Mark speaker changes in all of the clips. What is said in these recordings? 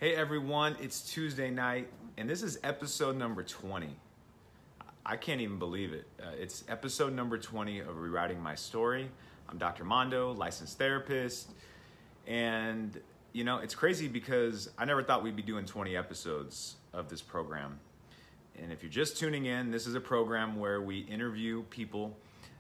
Speaker 1: Hey everyone, it's Tuesday night, and this is episode number 20. I can't even believe it. It's episode number 20 of Rewriting My Story. I'm Dr. Mondo, licensed therapist, and you know, it's crazy because I never thought we'd be doing 20 episodes of this program. And if you're just tuning in, this is a program where we interview people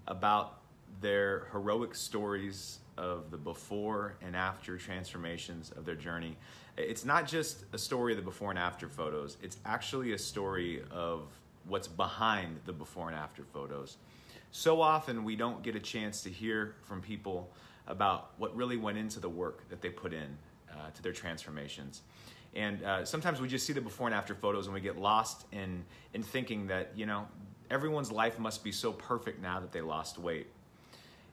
Speaker 1: about their heroic stories of the before and after transformations of their journey. It's not just a story of the before and after photos. It's actually a story of what's behind the before and after photos. So often we don't get a chance to hear from people about what really went into the work that they put in to their transformations. And sometimes we just see the before and after photos and we get lost in thinking that, you know, everyone's life must be so perfect now that they lost weight.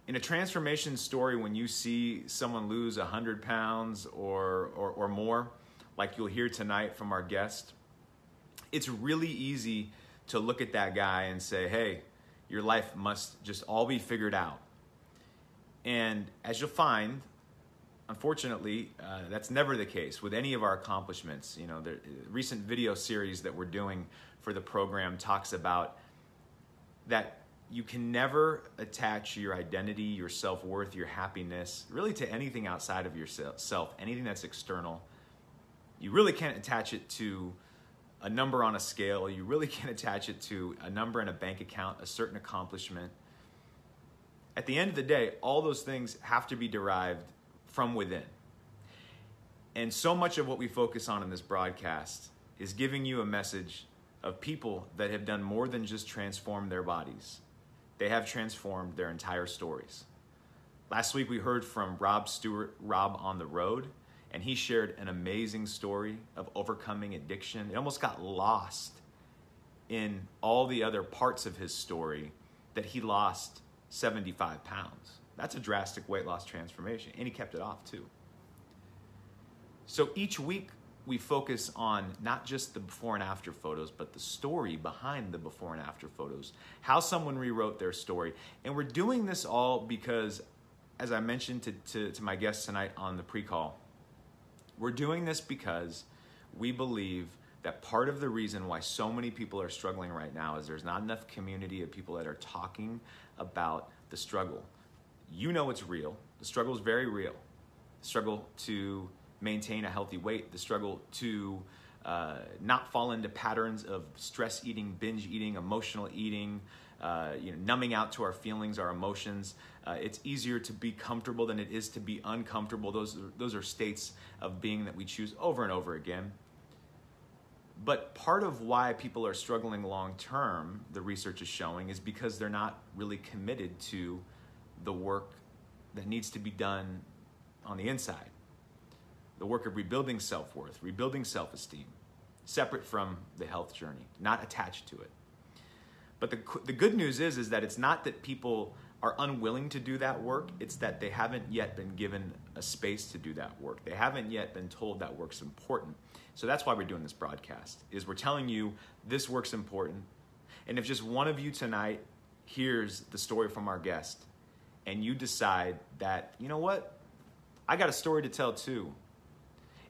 Speaker 1: In a transformation story, when you see someone lose 100 pounds or more, like you'll hear tonight from our guest, it's really easy to look at that guy and say, hey, your life must just all be figured out. And as you'll find, unfortunately, that's never the case with any of our accomplishments. You know, the recent video series that we're doing for the program talks about that you can never attach your identity, your self-worth, your happiness, really to anything outside of yourself, anything that's external. You really can't attach it to a number on a scale. You really can't attach it to a number in a bank account, a certain accomplishment. At the end of the day, all those things have to be derived from within. And so much of what we focus on in this broadcast is giving you a message of people that have done more than just transform their bodies. They have transformed their entire stories. Last week we heard from Rob Stewart, Rob on the Road, and he shared an amazing story of overcoming addiction. It almost got lost in all the other parts of his story that he lost 75 pounds. That's a drastic weight loss transformation, and he kept it off too. So each week we focus on not just the before and after photos, but the story behind the before and after photos, how someone rewrote their story. And we're doing this all because, as I mentioned to my guests tonight on the pre-call, we're doing this because we believe that part of the reason why so many people are struggling right now is there's not enough community of people that are talking about the struggle. You know it's real. The struggle is very real. The struggle to maintain a healthy weight, the struggle to not fall into patterns of stress eating, binge eating, emotional eating, numbing out to our feelings, our emotions. It's easier to be comfortable than it is to be uncomfortable. Those are states of being that we choose over and over again. But part of why people are struggling long term, the research is showing, is because they're not really committed to the work that needs to be done on the inside. The work of rebuilding self-worth, rebuilding self-esteem, separate from the health journey, not attached to it. But the good news is that it's not that people are unwilling to do that work, it's that they haven't yet been given a space to do that work. They haven't yet been told that work's important. So that's why we're doing this broadcast, is we're telling you this work's important. And if just one of you tonight hears the story from our guest, and you decide that, you know what, I got a story to tell too.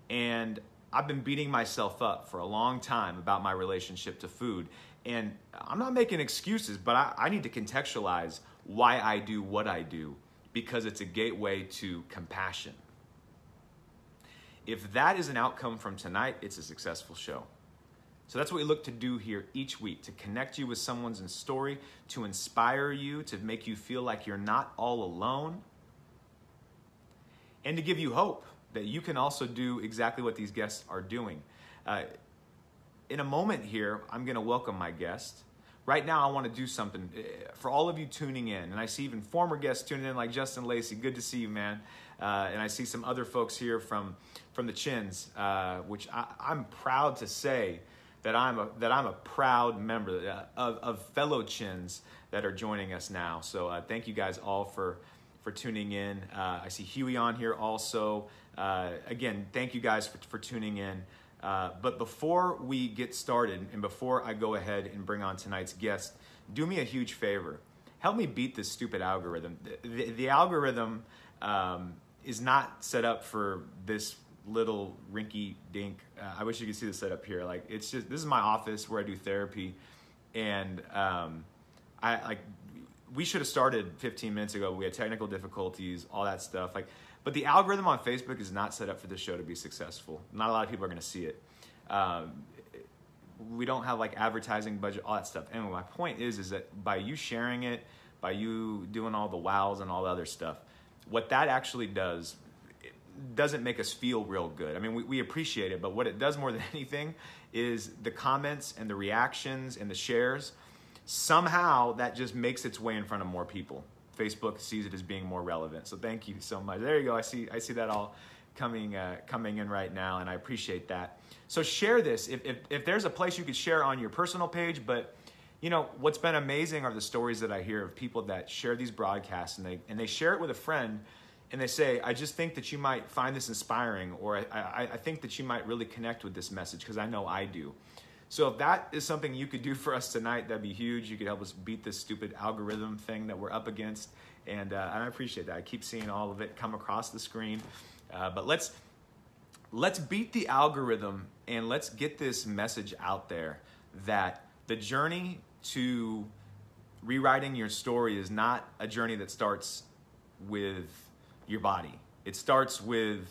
Speaker 1: And I've been beating myself up for a long time about my relationship to food. And I'm not making excuses, but I need to contextualize why I do what I do, because it's a gateway to compassion. If that is an outcome from tonight, it's a successful show. So that's what we look to do here each week, to connect you with someone's story, to inspire you, to make you feel like you're not all alone, and to give you hope that you can also do exactly what these guests are doing. In a moment here, I'm going to welcome my guest. Right now, I want to do something for all of you tuning in, and I see even former guests tuning in like Justin Lacey. Good to see you, man. And I see some other folks here from the Chins, which I'm proud to say that I'm a proud member of fellow Chins that are joining us now. So thank you guys all for tuning in. I see Huey on here also. Again, thank you guys for tuning in. But before we get started and before I go ahead and bring on tonight's guest, do me a huge favor. Help me beat this stupid algorithm. The algorithm is not set up for this little rinky dink. I wish you could see the setup here. Like, it's just, this is my office where I do therapy, and we should have started 15 minutes ago. We had technical difficulties, all that stuff. But the algorithm on Facebook is not set up for this show to be successful. Not a lot of people are going to see it. We don't have like advertising budget, all that stuff. Anyway, my point is that by you sharing it, by you doing all the wows and all the other stuff, what that actually does, it doesn't make us feel real good. I mean, we appreciate it, but what it does more than anything is the comments and the reactions and the shares. Somehow that just makes its way in front of more people. Facebook sees it as being more relevant. So thank you so much. There you go. I see that all coming in right now, and I appreciate that. So share this. If there's a place you could share on your personal page, but what's been amazing are the stories that I hear of people that share these broadcasts, and they share it with a friend, and they say, I just think that you might find this inspiring, or I think that you might really connect with this message, because I know I do. So if that is something you could do for us tonight, that'd be huge. You could help us beat this stupid algorithm thing that we're up against, and I appreciate that. I keep seeing all of it come across the screen, but let's beat the algorithm, and let's get this message out there that the journey to rewriting your story is not a journey that starts with your body. It starts with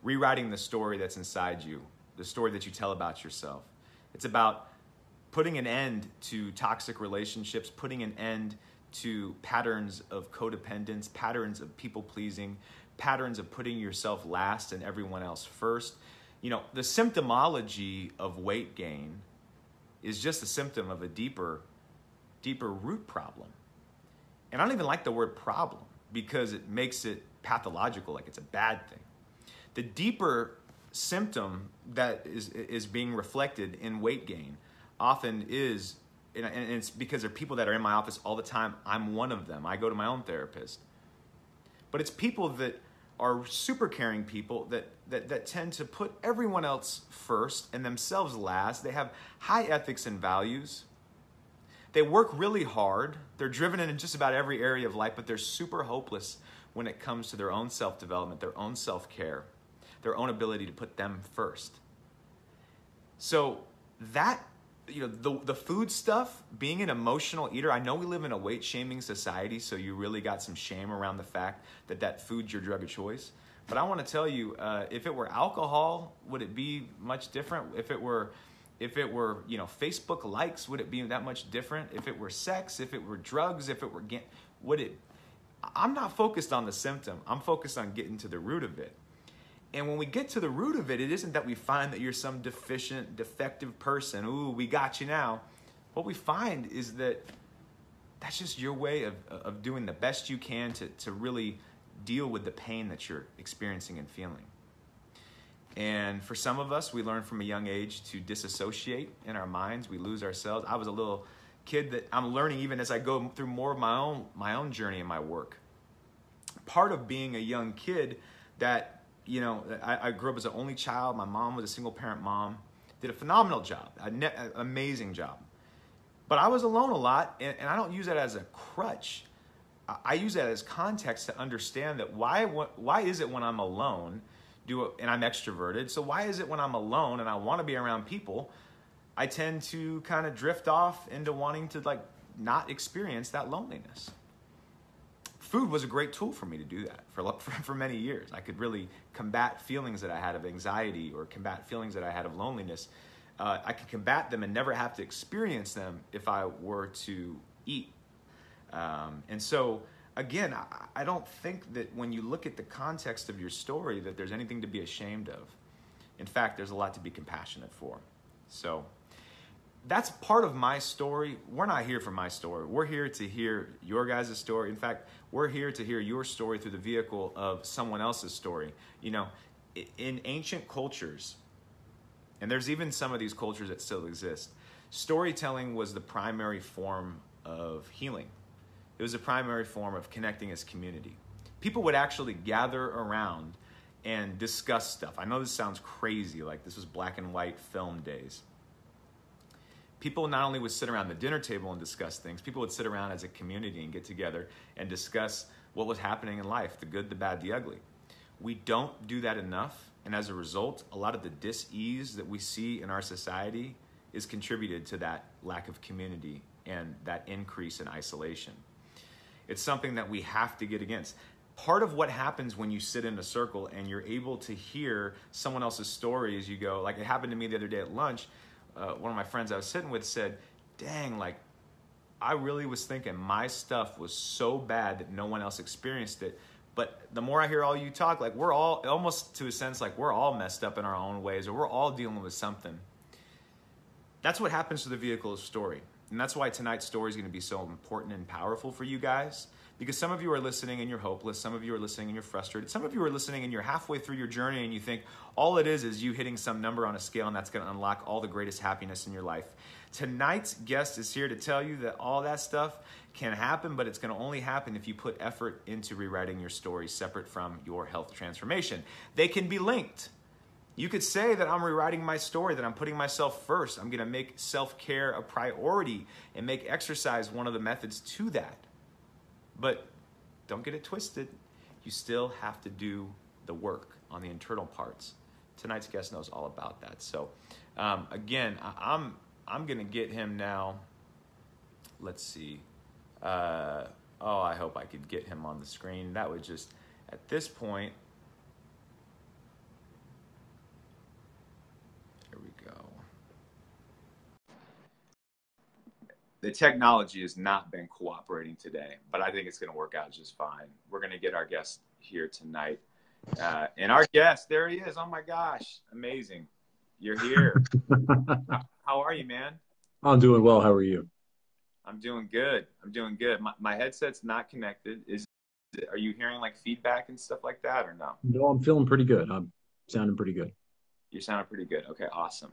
Speaker 1: rewriting the story that's inside you, the story that you tell about yourself. It's about putting an end to toxic relationships, putting an end to patterns of codependence, patterns of people-pleasing, patterns of putting yourself last and everyone else first. The symptomology of weight gain is just a symptom of a deeper root problem. And I don't even like the word problem, because it makes it pathological, like it's a bad thing. The deeper symptom that is being reflected in weight gain often is, and it's because there are people that are in my office all the time. I'm one of them. I go to my own therapist. But it's people that are super caring people that tend to put everyone else first and themselves last. They have high ethics and values. They work really hard. They're driven in just about every area of life, but they're super hopeless when it comes to their own self-development, their own self-care, their own ability to put them first. So that, the food stuff, being an emotional eater, I know we live in a weight-shaming society, so you really got some shame around the fact that food's your drug of choice. But I want to tell you, if it were alcohol, would it be much different? If it were Facebook likes, would it be that much different? If it were sex, if it were drugs, if it were I'm not focused on the symptom. I'm focused on getting to the root of it. And when we get to the root of it, it isn't that we find that you're some deficient, defective person. Ooh, we got you now. What we find is that that's just your way of doing the best you can to really deal with the pain that you're experiencing and feeling. And for some of us, we learn from a young age to disassociate in our minds. We lose ourselves. I was a little kid that I'm learning even as I go through more of my own journey in my work. Part of being a young kid that, I grew up as an only child. My mom was a single parent mom, did a phenomenal job, an amazing job. But I was alone a lot, and I don't use that as a crutch. I use that as context to understand that why is it when I'm alone, and I'm extroverted, so why is it when I'm alone and I want to be around people, I tend to kind of drift off into wanting to not experience that loneliness? Food was a great tool for me to do that for many years. I could really combat feelings that I had of anxiety or combat feelings that I had of loneliness. I could combat them and never have to experience them if I were to eat. And so, again, I don't think that when you look at the context of your story that there's anything to be ashamed of. In fact, there's a lot to be compassionate for. So that's part of my story. We're not here for my story. We're here to hear your guys' story. In fact, we're here to hear your story through the vehicle of someone else's story. In ancient cultures, and there's even some of these cultures that still exist, storytelling was the primary form of healing. It was a primary form of connecting as community. People would actually gather around and discuss stuff. I know this sounds crazy, like this was black and white film days. People not only would sit around the dinner table and discuss things, people would sit around as a community and get together and discuss what was happening in life, the good, the bad, the ugly. We don't do that enough And as a result, a lot of the dis-ease that we see in our society is contributed to that lack of community and that increase in isolation. It's something that we have to get against. Part of what happens when you sit in a circle and you're able to hear someone else's story as you go, like it happened to me the other day at lunch. One of my friends I was sitting with said, dang, like I really was thinking my stuff was so bad that no one else experienced it. But the more I hear all you talk, like we're all, almost to a sense, like we're all messed up in our own ways, or we're all dealing with something. That's what happens to the vehicle of story. And that's why tonight's story is going to be so important and powerful for you guys. Because some of you are listening and you're hopeless. Some of you are listening and you're frustrated. Some of you are listening and you're halfway through your journey and you think all it is you hitting some number on a scale and that's going to unlock all the greatest happiness in your life. Tonight's guest is here to tell you that all that stuff can happen, but it's going to only happen if you put effort into rewriting your story separate from your health transformation. They can be linked. You could say that I'm rewriting my story, that I'm putting myself first. I'm going to make self-care a priority and make exercise one of the methods to that. But don't get it twisted. You still have to do the work on the internal parts. Tonight's guest knows all about that. So again, I'm going to get him now. Let's see. I hope I could get him on the screen. That would just, at this point, here we go. The technology has not been cooperating today, but I think it's going to work out just fine. We're going to get our guest here tonight. And our guest, there he is. Oh my gosh. Amazing. You're here. How are you, man?
Speaker 2: I'm doing well. How are you?
Speaker 1: I'm doing good. My headset's not connected. Are you hearing like feedback and stuff like that or no?
Speaker 2: No, I'm feeling pretty good. I'm sounding pretty good.
Speaker 1: You're sounding pretty good. Okay, awesome.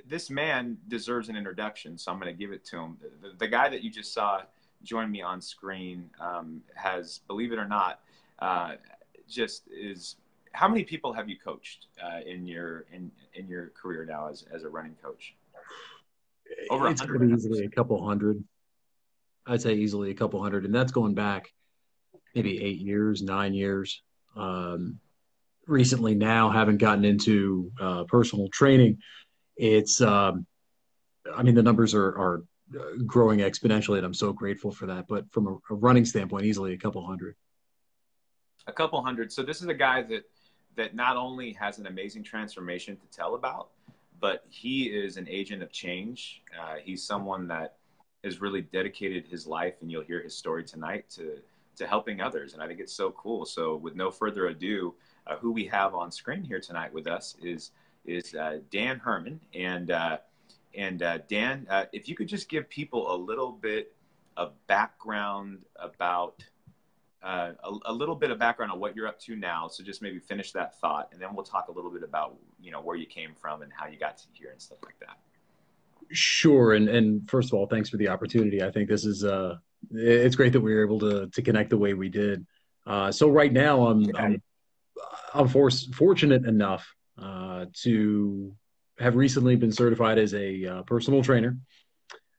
Speaker 1: This man deserves an introduction, so I'm going to give it to him. The guy that you just saw join me on screen has, believe it or not, just is. How many people have you coached in your career now as a running coach? Over 100.
Speaker 2: It's easily a couple hundred. I'd say easily a couple hundred, and that's going back maybe 8 years, 9 years. Recently, now haven't gotten into personal training. It's, I mean, the numbers are growing exponentially, and I'm so grateful for that. But from a running standpoint, easily a couple hundred.
Speaker 1: A couple hundred. So this is a guy that not only has an amazing transformation to tell about, but he is an agent of change. He's someone that has really dedicated his life, and you'll hear his story tonight, to helping others. And I think it's so cool. So with no further ado, who we have on screen here tonight with us is Dan Herman. And Dan, if you could just give people a little bit of background about a little bit of background on what you're up to now. So just maybe finish that thought, and then we'll talk a little bit about, where you came from and how you got to here and stuff like that.
Speaker 2: Sure. And first of all, thanks for the opportunity. I think this is, it's great that we were able to connect the way we did. So right now I'm fortunate enough to have recently been certified as a personal trainer.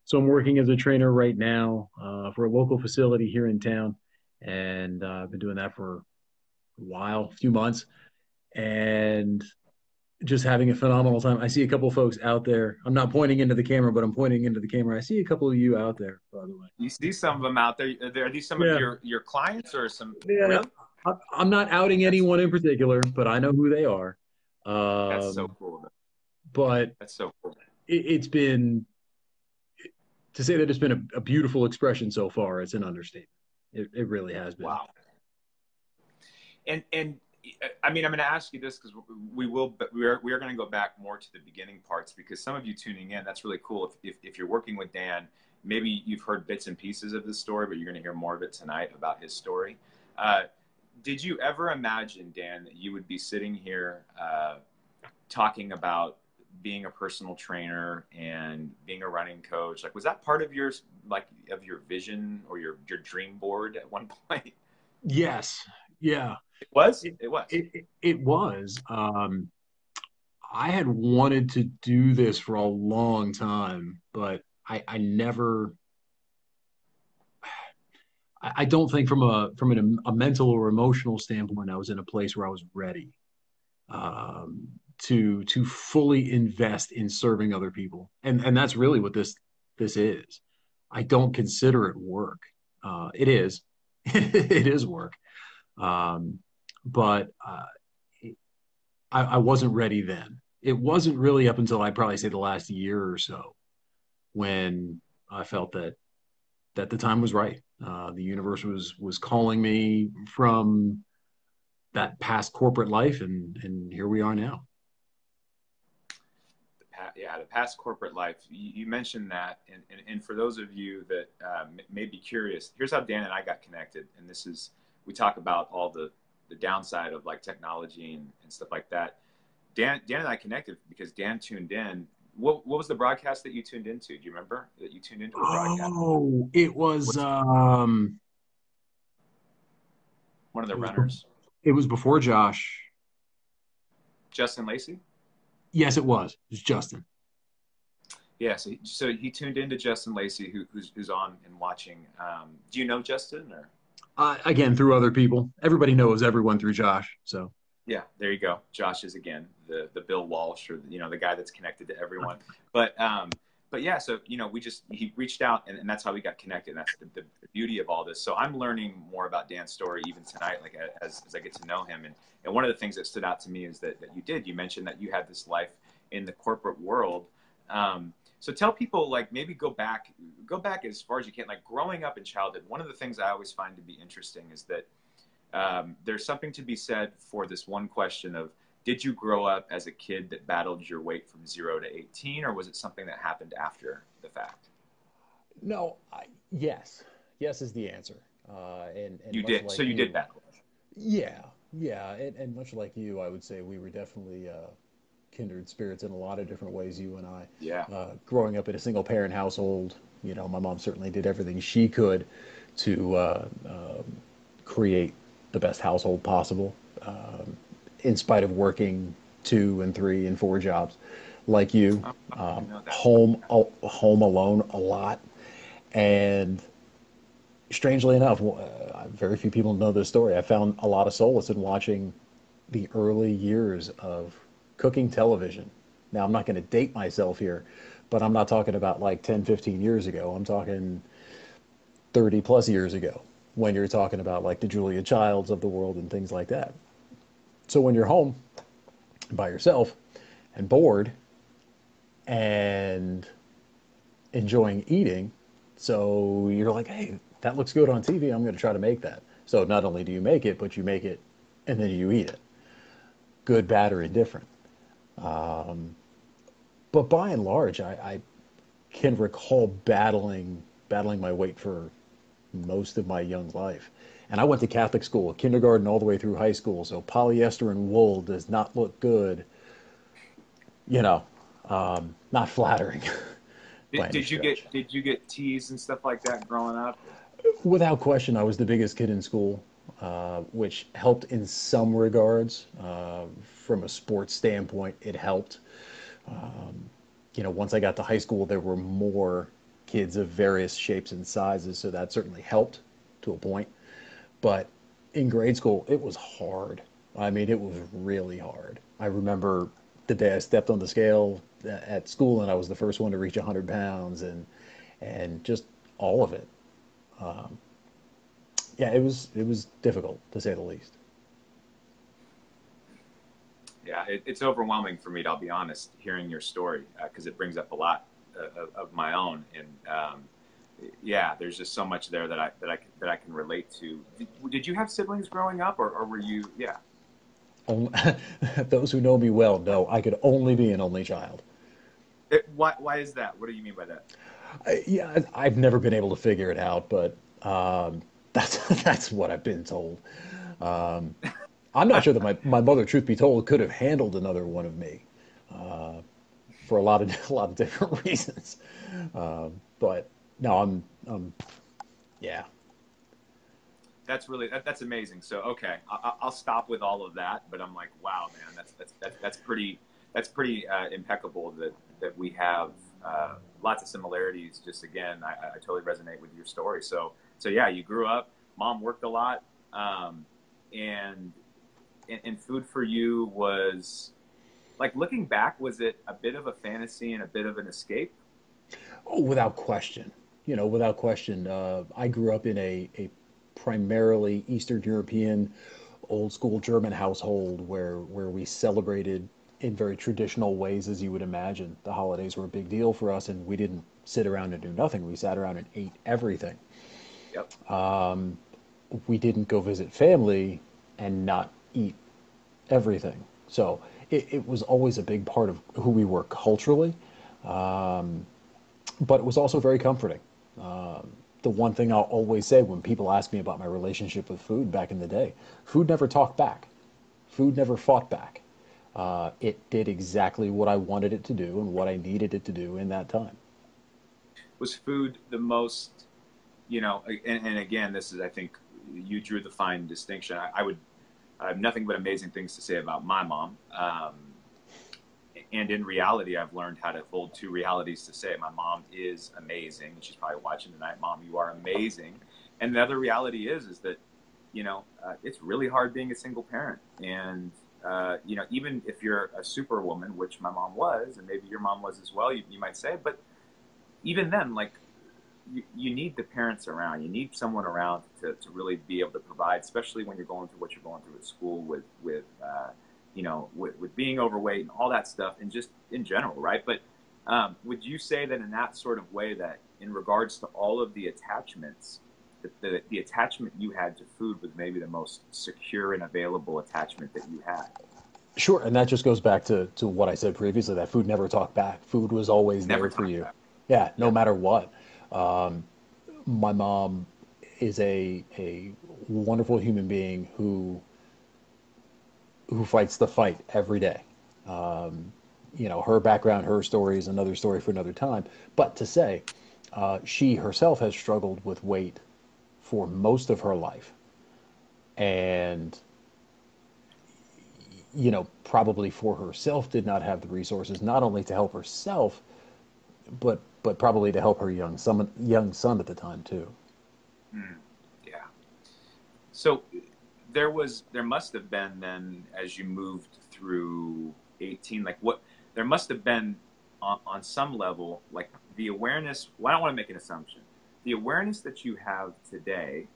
Speaker 2: So I'm working as a trainer right now for a local facility here in town. And I've been doing that for a while, a few months, and just having a phenomenal time. I see a couple of folks out there. I'm not pointing into the camera, but I'm pointing into the camera. I see a couple of you out there, by the way.
Speaker 1: You see some of them out there. Are these some of your clients or some?
Speaker 2: Yeah. Really? I'm not outing anyone in particular, but I know who they are.
Speaker 1: That's so cool.
Speaker 2: But
Speaker 1: that's so cool.
Speaker 2: It's been, to say that it's been a beautiful expression so far, it's an understatement. It really has been.
Speaker 1: Wow. And I mean, I'm going to ask you this because we are going to go back more to the beginning parts, because some of you tuning in, that's really cool. If you're working with Dan, maybe you've heard bits and pieces of this story, but you're going to hear more of it tonight about his story. Did you ever imagine, Dan, that you would be sitting here talking about being a personal trainer and being a running coach? Like, was that part of your vision or your dream board at one point?
Speaker 2: Yes. Yeah.
Speaker 1: It was?
Speaker 2: It was. I had wanted to do this for a long time, but I never I don't think from a mental or emotional standpoint, I was in a place where I was ready um, to fully invest in serving other people, and that's really what this is. I don't consider it work. It is, it is work, um, but I wasn't ready then. It wasn't really up until I probably say the last year or so when I felt that the time was right. The universe was calling me from that past corporate life, and here we are now.
Speaker 1: Yeah, the past corporate life. You mentioned that, and for those of you that may be curious, here's how Dan and I got connected. And this is, we talk about all the downside of like technology and stuff like that. Dan and I connected because Dan tuned in. What was the broadcast that you tuned into? Do you remember that you tuned into a broadcast?
Speaker 2: Oh, it was
Speaker 1: What's one of the
Speaker 2: it was
Speaker 1: runners?
Speaker 2: it was before Josh.
Speaker 1: Justin Lacey?
Speaker 2: Yes, it was. It was Justin.
Speaker 1: Yeah, so he tuned into Justin Lacey, who's on and watching. Do you know Justin or?
Speaker 2: Again, through other people. Everybody knows everyone through Josh. So
Speaker 1: Yeah, there you go. Josh is again the Bill Walsh, or the guy that's connected to everyone. But yeah, so he reached out, and that's how we got connected. And that's the beauty of all this. So I'm learning more about Dan's story even tonight, like as I get to know him. And one of the things that stood out to me is that you mentioned that you had this life in the corporate world. So tell people, like, maybe go back as far as you can, like growing up in childhood. One of the things I always find to be interesting is that there's something to be said for this one question of, did you grow up as a kid that battled your weight from 0 to 18, or was it something that happened after the fact?
Speaker 2: no, yes, yes is the answer. And
Speaker 1: You
Speaker 2: much
Speaker 1: did.
Speaker 2: like
Speaker 1: So you did
Speaker 2: you,
Speaker 1: battle.
Speaker 2: yeah, yeah, and much like you, I would say we were definitely kindred spirits in a lot of different ways. You and I,
Speaker 1: Yeah.
Speaker 2: growing up in a single parent household, my mom certainly did everything she could to create the best household possible, in spite of working 2 and 3 and 4 jobs, like you,
Speaker 1: Oh, I didn't know that.
Speaker 2: home alone a lot, and strangely enough, very few people know this story. I found a lot of solace in watching the early years of cooking television. Now, I'm not going to date myself here, but I'm not talking about like 10, 15 years ago. I'm talking 30 plus years ago when you're talking about like the Julia Childs of the world and things like that. So when you're home by yourself and bored and enjoying eating, so you're like, hey, that looks good on TV. I'm going to try to make that. So not only do you make it, but you make it and then you eat it, good, bad, or indifferent. But by and large, I can recall battling my weight for most of my young life. And I went to Catholic school, kindergarten all the way through high school. So polyester and wool does not look good, you know, not flattering by any stretch.
Speaker 1: Did you get teased and stuff like that growing up?
Speaker 2: Without question, I was the biggest kid in school, which helped in some regards. From a sports standpoint, it helped. Once I got to high school, there were more kids of various shapes and sizes, so that certainly helped to a point. But in grade school, it was hard. I mean, it was really hard. I remember the day I stepped on the scale at school, and I was the first one to reach 100 pounds, and just all of it. Yeah, it was difficult to say the least.
Speaker 1: Yeah, it's overwhelming for me, I'll be honest, hearing your story, because it brings up a lot of my own. And yeah, there's just so much there that I can relate to. Did you have siblings growing up, or were you? Yeah.
Speaker 2: Only, those who know me well know I could only be an only child.
Speaker 1: Why is that? What do you mean by that?
Speaker 2: Yeah, I've never been able to figure it out, but that's that's what I've been told. I'm not sure that my mother, truth be told, could have handled another one of me for a lot of a lot of different reasons. But no, yeah.
Speaker 1: That's amazing. So okay, I'll stop with all of that. But I'm like, wow, man, that's pretty impeccable that we have lots of similarities. Just again, I totally resonate with your story. So So yeah, you grew up, mom worked a lot, and food for you was like, looking back, was it a bit of a fantasy and a bit of an escape?
Speaker 2: Oh, without question. Without question. I grew up in a primarily Eastern European, old school German household where we celebrated in very traditional ways, as you would imagine. The holidays were a big deal for us, and we didn't sit around and do nothing. We sat around and ate everything.
Speaker 1: Yep.
Speaker 2: We didn't go visit family and not eat everything. So it was always a big part of who we were culturally, but it was also very comforting. The one thing I'll always say when people ask me about my relationship with food back in the day, food never talked back. Food never fought back. It did exactly what I wanted it to do and what I needed it to do in that time.
Speaker 1: Was food the most, and again, this is, I think you drew the fine distinction. I have nothing but amazing things to say about my mom. And in reality, I've learned how to hold two realities to say. My mom is amazing. She's probably watching tonight. Mom, you are amazing. And the other reality is that, it's really hard being a single parent. And, even if you're a superwoman, which my mom was, and maybe your mom was as well, you might say, but even then, like, you need the parents around. You need someone around to really be able to provide, especially when you're going through what you're going through at school with being overweight and all that stuff, and just in general, right? But would you say that in that sort of way, that in regards to all of the attachments, the attachment you had to food was maybe the most secure and available attachment that you had?
Speaker 2: Sure, and that just goes back to what I said previously, that food never talked back. Food was always
Speaker 1: Never
Speaker 2: there for
Speaker 1: talked
Speaker 2: you.
Speaker 1: about.
Speaker 2: Yeah, no
Speaker 1: Yeah.
Speaker 2: matter what. My mom is a wonderful human being who fights the fight every day. Her background, her story is another story for another time. But to say, she herself has struggled with weight for most of her life, and probably for herself did not have the resources not only to help herself, but probably to help her young son at the time too.
Speaker 1: Mm, yeah. So there must have been then, as you moved through 18, like, what there must have been on some level, like, the awareness. Well, I don't want to make an assumption. The awareness that you have today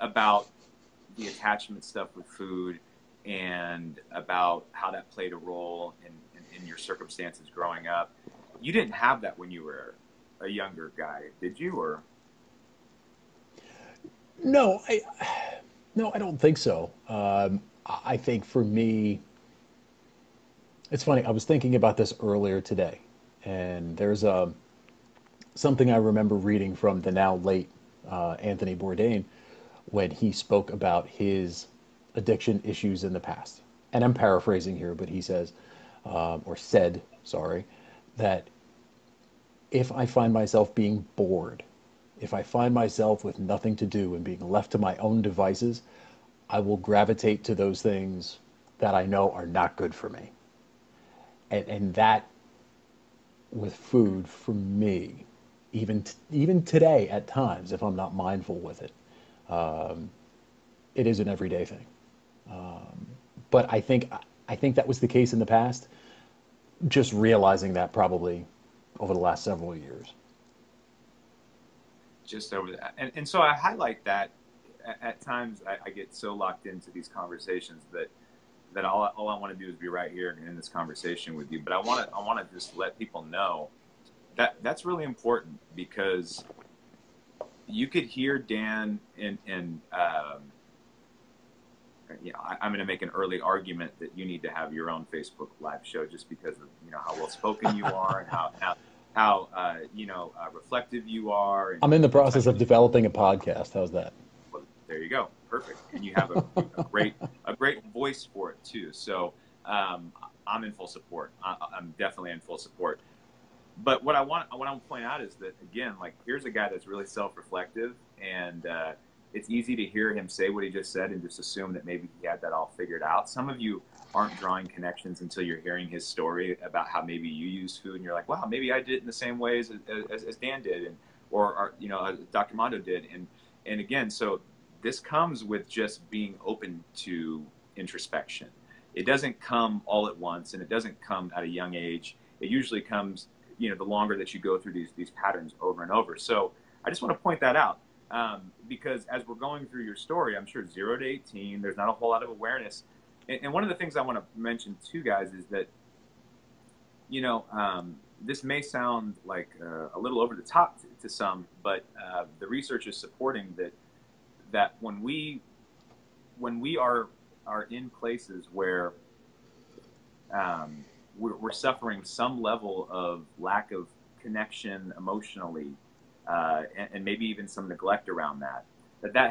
Speaker 1: about the attachment stuff with food, and about how that played a role in your circumstances growing up. You didn't have that when you were a younger guy, did you? Or
Speaker 2: No, no, I don't think so. I think for me, it's funny. I was thinking about this earlier today, and there's something I remember reading from the now late Anthony Bourdain when he spoke about his addiction issues in the past. And I'm paraphrasing here, but he says, or said, sorry, that if I find myself being bored, if I find myself with nothing to do and being left to my own devices, I will gravitate to those things that I know are not good for me. And that with food for me, even today at times, if I'm not mindful with it, it is an everyday thing. But I think that was the case in the past. Just realizing that probably over the last several years.
Speaker 1: just over that. And so I highlight that at times I get so locked into these conversations that all I want to do is be right here in this conversation with you. But I want to just let people know that that's really important, because you could hear Dan I'm going to make an early argument that you need to have your own Facebook live show, just because of how well spoken you are, and how reflective you are, and
Speaker 2: I'm in the
Speaker 1: the type
Speaker 2: process of developing a podcast. How's that?
Speaker 1: well, there you go, perfect, and you have a great voice for it too. So I'm in full support. I'm definitely in full support. But what I want to point out is that, again, like, here's a guy that's really self-reflective, and it's easy to hear him say what he just said and just assume that maybe he had that all figured out. Some of you aren't drawing connections until you're hearing his story about how maybe you use food, and you're like, wow, maybe I did it in the same ways as Dan did, and or Dr. Mondo did. And again, so this comes with just being open to introspection. It doesn't come all at once, and it doesn't come at a young age. It usually comes, the longer that you go through these patterns over and over. So I just want to point that out, because as we're going through your story, I'm sure 0 to 18, there's not a whole lot of awareness. And one of the things I want to mention too, guys, is that, this may sound like a little over the top to some, but the research is supporting that when we are in places where we're suffering some level of lack of connection emotionally, and maybe even some neglect around that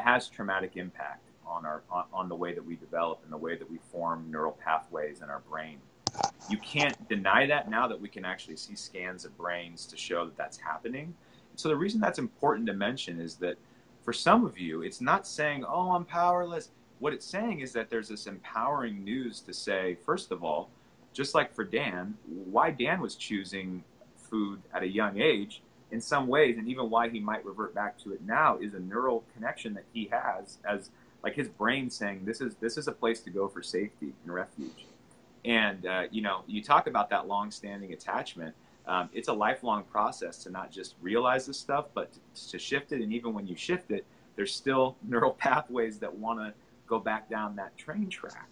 Speaker 1: has traumatic impact on the way that we develop and the way that we form neural pathways in our brain. You can't deny that now that we can actually see scans of brains to show that that's happening. So the reason that's important to mention is that for some of you, it's not saying, oh, I'm powerless. What it's saying is that there's this empowering news to say, first of all, just like for Dan, why Dan was choosing food at a young age in some ways, and even why he might revert back to it now, is a neural connection that he has, as like his brain saying, this is a place to go for safety and refuge. And, you talk about that long-standing attachment. It's a lifelong process to not just realize this stuff, but to shift it. And even when you shift it, there's still neural pathways that want to go back down that train track.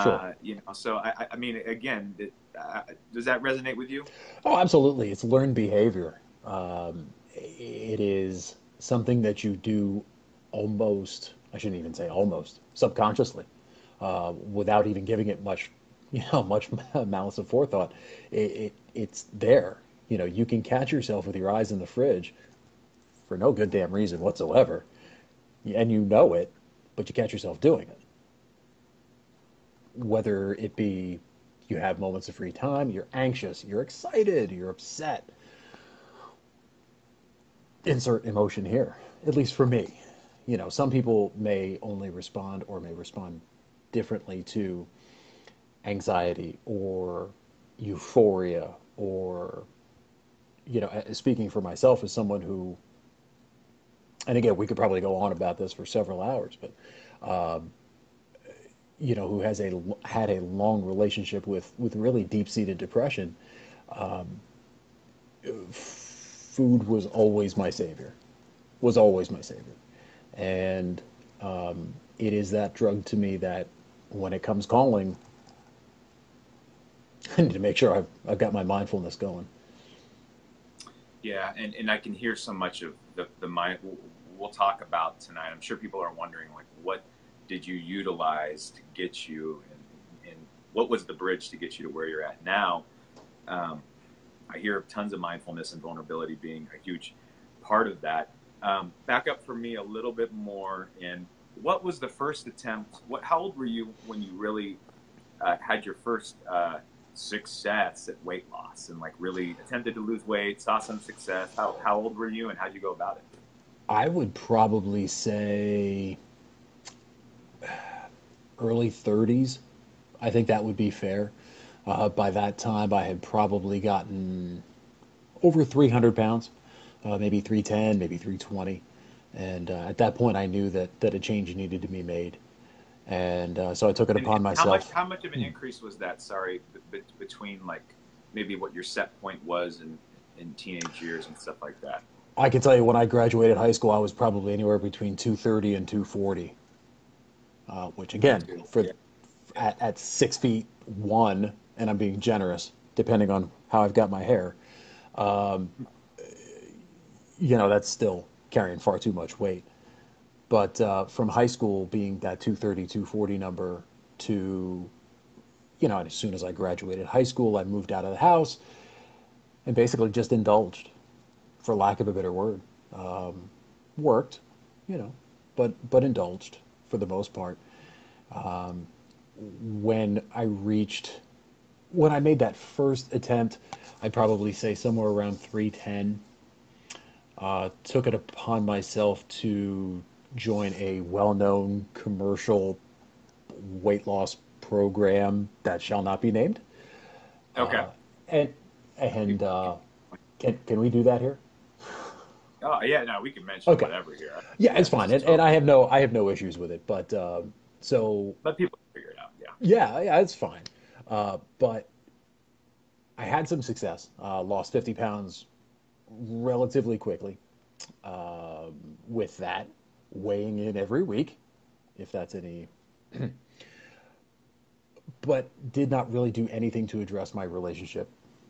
Speaker 2: Sure.
Speaker 1: So I mean, again, does that resonate with you?
Speaker 2: Oh, absolutely. It's learned behavior. It is something that you do almost, I shouldn't even say almost, subconsciously, without even giving it much malice of forethought. It's there. You can catch yourself with your eyes in the fridge for no good damn reason whatsoever, and you know it, but you catch yourself doing it. Whether it be you have moments of free time, you're anxious, you're excited, you're upset. Insert emotion here, at least for me. Some people may only respond or may respond differently to anxiety or euphoria, or speaking for myself as someone who, and again, we could probably go on about this for several hours, but who has had a long relationship with really deep-seated depression. Food was always my savior, and it is that drug to me that when it comes calling, I need to make sure I've got my mindfulness going.
Speaker 1: Yeah, and I can hear so much of the mind. We'll talk about tonight. I'm sure people are wondering, like, what did you utilize to get you, and what was the bridge to get you to where you're at now? I hear tons of mindfulness and vulnerability being a huge part of that. Back up for me a little bit more, and what was the first attempt? How old were you when you really had your first success at weight loss, and like really attempted to lose weight, saw some success? How old were you, and how'd you go about it?
Speaker 2: I would probably say early 30s. I think that would be fair. By that time, I had probably gotten over 300 pounds, maybe 310, maybe 320. And at that point, I knew that a change needed to be made. And so I took it upon myself.
Speaker 1: How much of an increase was that? Sorry, between like maybe what your set point was in teenage years and stuff like that.
Speaker 2: I can tell you when I graduated high school, I was probably anywhere between 230 and 240, which again, at 6'1", and I'm being generous, depending on how I've got my hair, that's still carrying far too much weight. But from high school being that 230, 240 number to, as soon as I graduated high school, I moved out of the house and basically just indulged, for lack of a better word. Worked, but indulged for the most part. When I made that first attempt, I'd probably say somewhere around 310. Took it upon myself to join a well-known commercial weight loss program that shall not be named.
Speaker 1: Okay.
Speaker 2: And can we do that here?
Speaker 1: Oh yeah, no, we can mention
Speaker 2: Okay.
Speaker 1: whatever here.
Speaker 2: Yeah,
Speaker 1: Yeah,
Speaker 2: it's
Speaker 1: this
Speaker 2: fine,
Speaker 1: is
Speaker 2: and
Speaker 1: totally.
Speaker 2: I have no issues with it. But so
Speaker 1: Let people figure it out. Yeah.
Speaker 2: yeah, it's fine. But I had some success. Lost 50 pounds relatively quickly. With that, weighing in every week, if that's any, but did not really do anything to address my relationship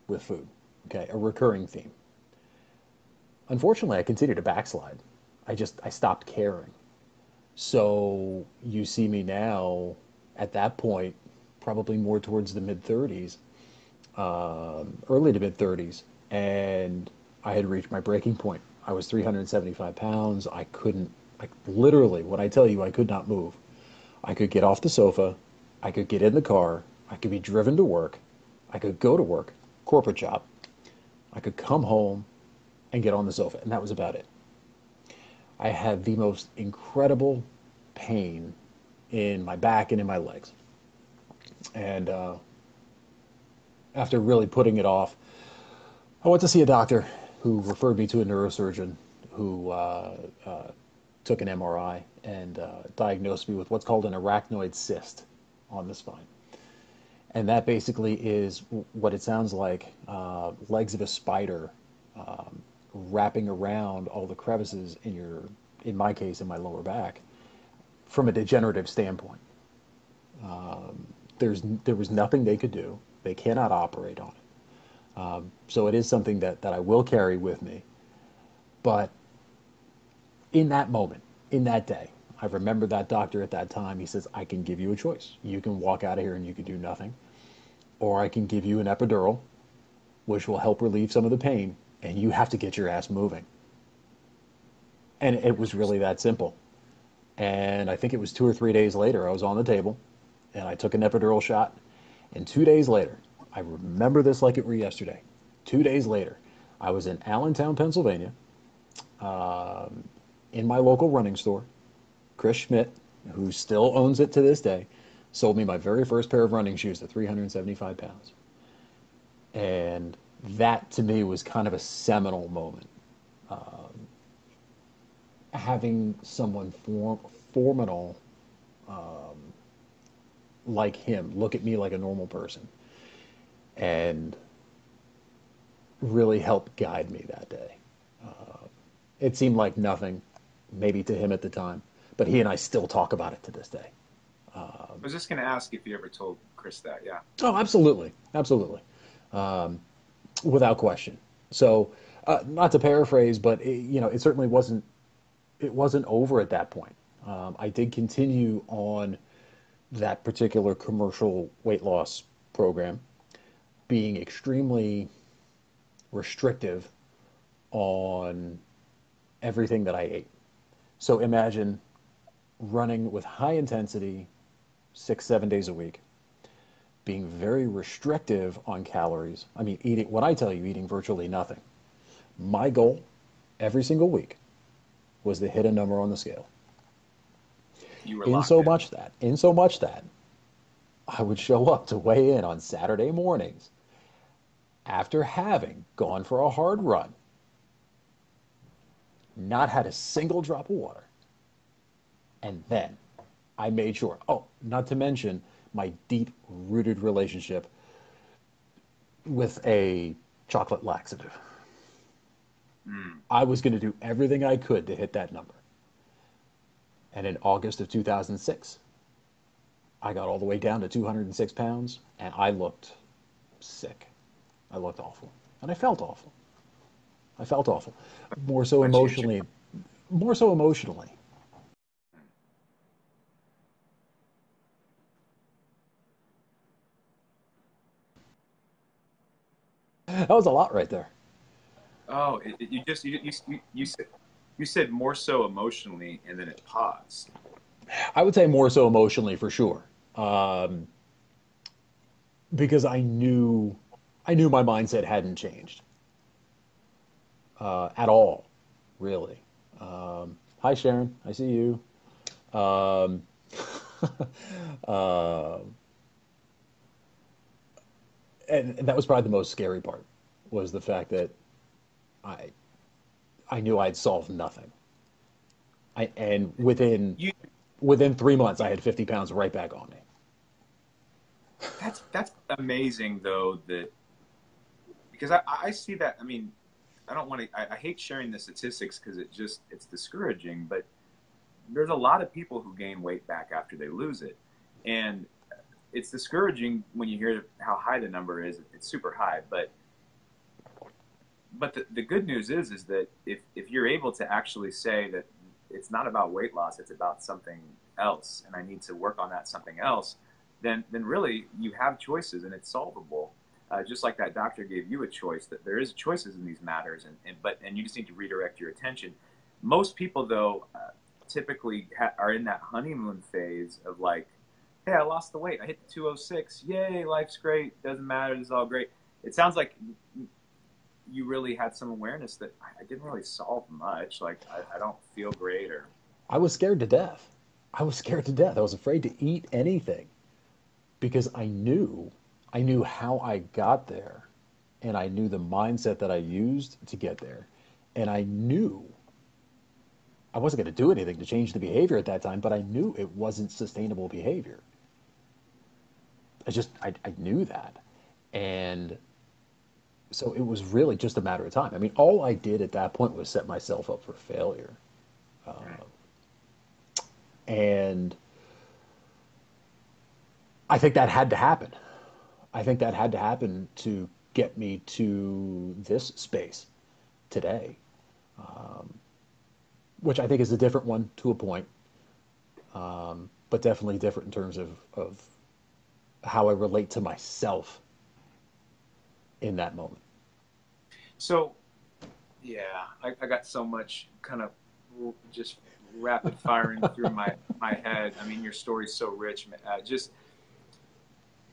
Speaker 2: with food. Okay, a recurring theme. Unfortunately, I continued to backslide. I stopped caring. So you see me now at that point, probably more towards the mid 30s, early to mid 30s, and I had reached my breaking point. I was 375 pounds. I couldn't, like, literally, when I tell you I could not move, I could get off the sofa, I could get in the car, I could be driven to work, I could go to work, corporate job, I could come home and get on the sofa, and that was about it. I had the most incredible pain in my back and in my legs. And after really putting it off, I went to see a doctor who referred me to a neurosurgeon who took an MRI and diagnosed me with what's called an arachnoid cyst on the spine. And that basically is what it sounds like, legs of a spider wrapping around all the crevices in in my case, in my lower back, from a degenerative standpoint. There was nothing they could do. They cannot operate on it. So it is something that I will carry with me. But in that moment, in that day, I remember that doctor at that time. He says, I can give you a choice. You can walk out of here and you can do nothing. Or I can give you an epidural, which will help relieve some of the pain, and you have to get your ass moving. And it was really
Speaker 1: Interesting.
Speaker 2: that simple. And I think it was 2 or 3 days later, I was on the table and I took an epidural shot. And 2 days later, I remember this like it were yesterday. 2 days later, I was in Allentown, Pennsylvania, in my local running store. Chris Schmidt, who still owns it to this day, sold me my very first pair of running shoes at 375 pounds. And that to me was kind of a seminal moment. Having someone formal like him look at me like a normal person and really help guide me that day. It seemed like nothing, maybe to him at the time, but he and I still talk about it to this day.
Speaker 1: I was just going to ask if you ever told Chris that. Yeah.
Speaker 2: Oh, absolutely, absolutely, without question. So, not to paraphrase, but it certainly wasn't. It wasn't over at that point. I did continue on that particular commercial weight loss program, being extremely restrictive on everything that I ate. So imagine running with high intensity 6, 7 days a week, being very restrictive on calories. I mean, eating, when I tell you eating virtually nothing, my goal every single week was to hit a number on the scale.
Speaker 1: You were locked in.
Speaker 2: In so much that I would show up to weigh in on Saturday mornings after having gone for a hard run, not had a single drop of water, and then I made sure. Oh, not to mention my deep rooted relationship with a chocolate laxative.
Speaker 1: Mm.
Speaker 2: I was going to do everything I could to hit that number. And in August of 2006, I got all the way down to 206 pounds, and I looked sick. I looked awful. And I felt awful. I felt awful. More so
Speaker 1: Once you hit your
Speaker 2: emotionally. More so emotionally. That was a lot right there.
Speaker 1: oh, you just you said more so emotionally, and then it paused.
Speaker 2: I would say more so emotionally for sure. Because I knew my mindset hadn't changed at all, really. Hi, Sharon. I see you. Um, uh, and that was probably the most scary part was the fact that I I knew I'd solved nothing. And within
Speaker 1: You,
Speaker 2: 3 months, I had 50 pounds right back on me.
Speaker 1: that's amazing though, that because I see that. I mean, I don't want to. I hate sharing the statistics because it's discouraging. But there's a lot of people who gain weight back after they lose it, and it's discouraging when you hear how high the number is. It's super high, but the good news is that if you're able to actually say that it's not about weight loss, it's about something else, and I need to work on that something else, then really you have choices and it's solvable. Just like that doctor gave you a choice, that there is choices in these matters, and you just need to redirect your attention. Most people though typically are in that honeymoon phase of like, hey, I lost the weight, I hit the 206, yay, life's great, doesn't matter, this is all great. It sounds like you really had some awareness that I didn't really solve much. Like I don't feel great, or
Speaker 2: I was scared to death. I was scared to death. I was afraid to eat anything because I knew how I got there, and I knew the mindset that I used to get there. And I knew I wasn't going to do anything to change the behavior at that time, but I knew it wasn't sustainable behavior. I knew that. And so it was really just a matter of time. I mean, all I did at that point was set myself up for failure. And I think that had to happen. I think that had to happen to get me to this space today, which I think is a different one to a point, but definitely different in terms of how I relate to myself in that moment.
Speaker 1: so. Yeah, I got so much kind of just rapid firing through my head. I mean, your story's so rich. Just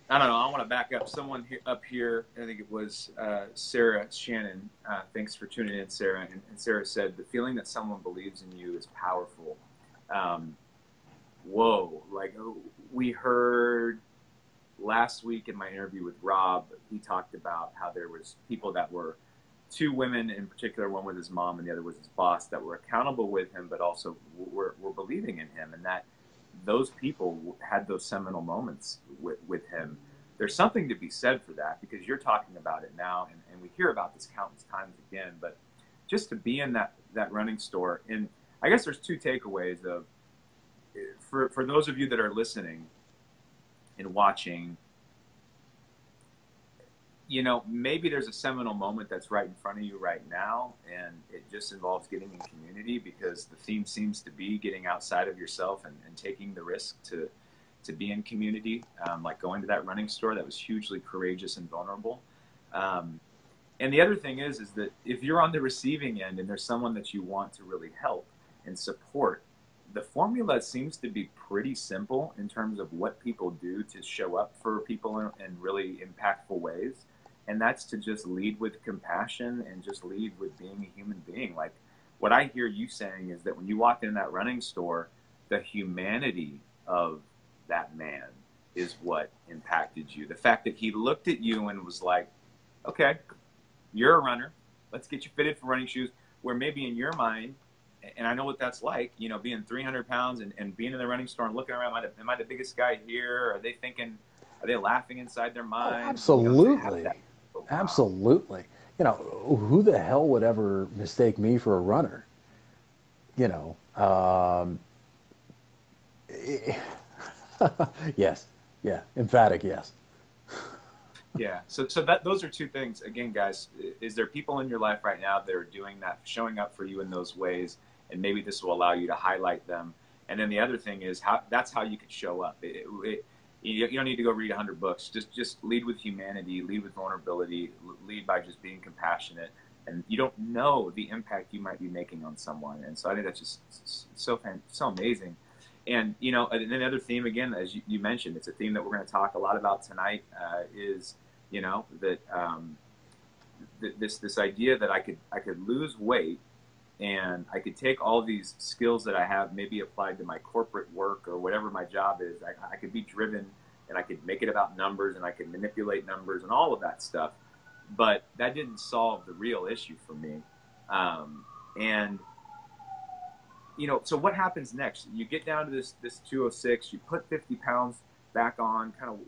Speaker 1: I don't know. I want to back up. Someone up here, I think it was Sarah Shannon. Thanks for tuning in, Sarah. And Sarah said, the feeling that someone believes in you is powerful. Whoa. Like we heard last week in my interview with Rob, he talked about how there was people that were, two women in particular, one with his mom and the other was his boss, that were accountable with him, but also were believing in him. And that those people had those seminal moments with him. There's something to be said for that, because you're talking about it now, and we hear about this countless times again, but just to be in that running store. And I guess there's two takeaways of, for those of you that are listening and watching, you know, maybe there's a seminal moment that's right in front of you right now, and it just involves getting in community, because the theme seems to be getting outside of yourself and taking the risk to be in community, like going to that running store. That was hugely courageous and vulnerable. And the other thing is that if you're on the receiving end and there's someone that you want to really help and support, the formula seems to be pretty simple in terms of what people do to show up for people in really impactful ways. And that's to just lead with compassion and just lead with being a human being. Like what I hear you saying is that when you walked in that running store, the humanity of that man is what impacted you. The fact that he looked at you and was like, okay, you're a runner. Let's get you fitted for running shoes. Where maybe in your mind, and I know what that's like, you know, being 300 pounds and being in the running store and looking around, am I the biggest guy here? Are they laughing inside their
Speaker 2: Oh,
Speaker 1: minds?
Speaker 2: absolutely.
Speaker 1: Wow.
Speaker 2: Absolutely. You know, who the hell would ever mistake me for a runner? You know, yes. Yeah. Emphatic yes.
Speaker 1: Yeah. So that those are two things. Again, guys, is there people in your life right now that are doing that, showing up for you in those ways, and maybe this will allow you to highlight them. And then the other thing is that's how you could show up. You don't need to go read 100 books. Just lead with humanity, lead with vulnerability, lead by just being compassionate. And you don't know the impact you might be making on someone. And so I think that's just so amazing. And, you know, another theme, again, as you mentioned, it's a theme that we're going to talk a lot about tonight, is, you know, that this idea that I could lose weight, and I could take all these skills that I have, maybe applied to my corporate work or whatever my job is. I could be driven, and I could make it about numbers, and I could manipulate numbers and all of that stuff. But that didn't solve the real issue for me. And so what happens next? You get down to this 206. You put 50 pounds back on. Kind of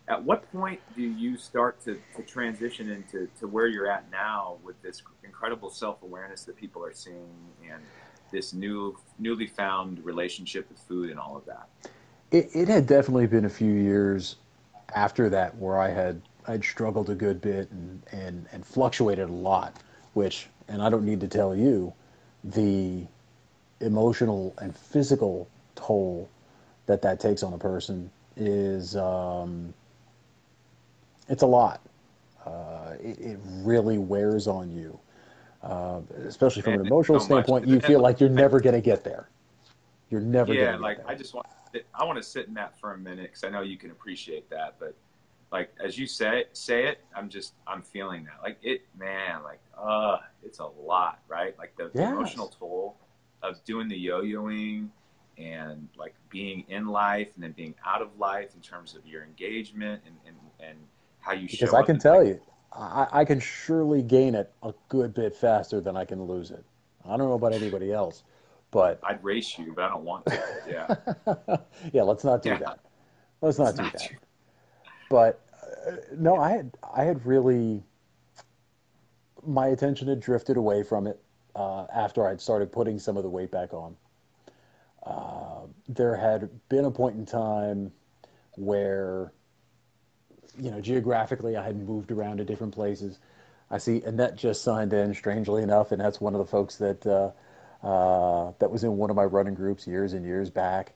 Speaker 1: at what point do you start to transition into where you're at now with this incredible self-awareness that people are seeing and this newly found relationship with food and all of that?
Speaker 2: It had definitely been a few years after that where I'd struggled a good bit and fluctuated a lot, which, and I don't need to tell you, the emotional and physical toll that takes on a person is it's a lot. It really wears on you, especially from
Speaker 1: Man,
Speaker 2: an
Speaker 1: it's
Speaker 2: emotional
Speaker 1: so much.
Speaker 2: standpoint. You feel like you're never going to get there. You're never going
Speaker 1: Yeah,
Speaker 2: to get
Speaker 1: like
Speaker 2: there.
Speaker 1: I want to sit in that for a minute because I know you can appreciate that. But like as you say it, I'm feeling that. Like it, man, like it's a lot, right? Like the emotional
Speaker 2: Yes,
Speaker 1: toll of doing the yo-yoing and like being in life and then being out of life in terms of your engagement and how you
Speaker 2: because
Speaker 1: show
Speaker 2: I
Speaker 1: up.
Speaker 2: can
Speaker 1: And like
Speaker 2: tell you, I can surely gain it a good bit faster than I can lose it. I don't know about anybody else, but
Speaker 1: I'd race you, but I don't want to. Yeah,
Speaker 2: yeah, let's not do
Speaker 1: yeah,
Speaker 2: that. Let's
Speaker 1: it's
Speaker 2: not do
Speaker 1: not
Speaker 2: that.
Speaker 1: true.
Speaker 2: But no, I had really, my attention had drifted away from it after I'd started putting some of the weight back on. There had been a point in time where, geographically I had moved around to different places. I see Annette just signed in, strangely enough, and that's one of the folks that was in one of my running groups years and years back.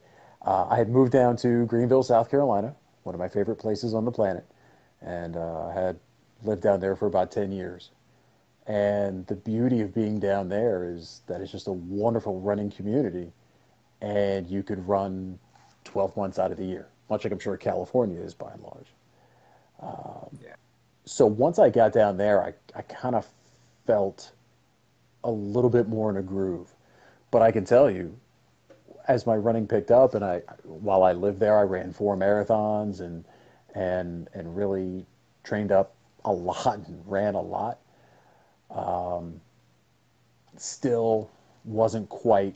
Speaker 2: I had moved down to Greenville, South Carolina, one of my favorite places on the planet, and had lived down there for about 10 years. And the beauty of being down there is that it's just a wonderful running community, and you could run 12 months out of the year, much like I'm sure California is by and large.
Speaker 1: Yeah,
Speaker 2: So once I got down there, I kind of felt a little bit more in a groove. But I can tell you, as my running picked up, and while I lived there, I ran 4 marathons and really trained up a lot and ran a lot. Still wasn't quite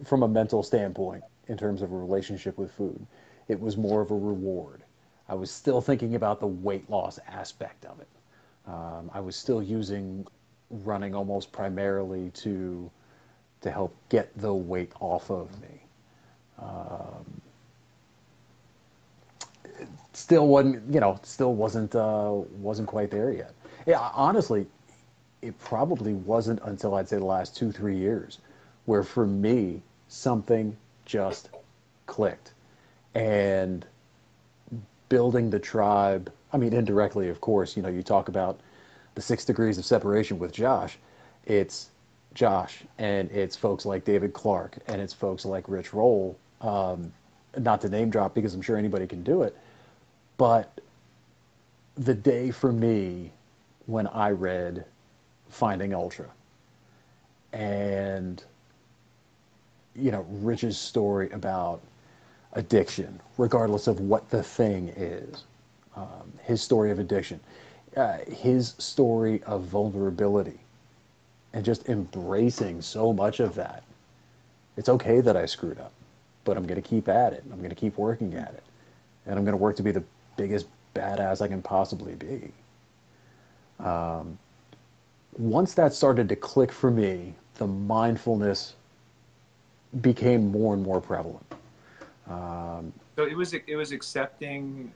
Speaker 2: from a mental standpoint in terms of a relationship with food. It was more of a reward. I was still thinking about the weight loss aspect of it. I was still using running almost primarily to help get the weight off of me. Still wasn't quite there yet. Yeah, honestly, it probably wasn't until I'd say the last 2, 3 years where for me something just clicked. And building the tribe, I mean, indirectly, of course, you talk about the 6 degrees of separation with Josh. It's Josh, and it's folks like David Clark, and it's folks like Rich Roll. Not to name drop because I'm sure anybody can do it, but the day for me when I read Finding Ultra and Rich's story about addiction, regardless of what the thing is, his story of addiction, his story of vulnerability, and just embracing so much of that. It's okay that I screwed up, but I'm going to keep at it. I'm going to keep working at it. And I'm going to work to be the biggest badass I can possibly be. Once that started to click for me, the mindfulness became more and more prevalent.
Speaker 1: so it was accepting,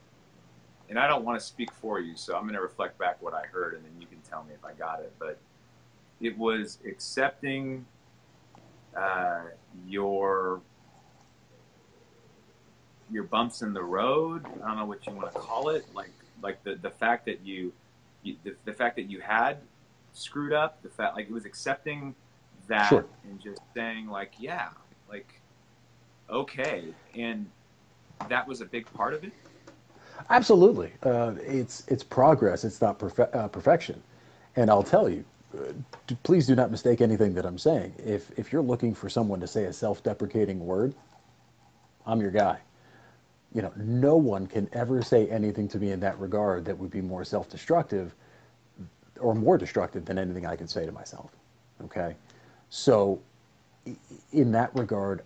Speaker 1: and I don't want to speak for you, so I'm going to reflect back what I heard, and then you can tell me if I got it. But it was accepting uh, your your bumps in the road. I don't know what you want to call it. Like the fact that the fact that you had screwed up. The fact like it was accepting that
Speaker 2: Sure.
Speaker 1: and just saying like yeah, like okay, and that was a big part of it.
Speaker 2: Absolutely. It's progress. It's not perfection. And I'll tell you, please do not mistake anything that I'm saying. If you're looking for someone to say a self-deprecating word, I'm your guy. No one can ever say anything to me in that regard that would be more self-destructive or more destructive than anything I could say to myself.
Speaker 3: Okay. So in that regard,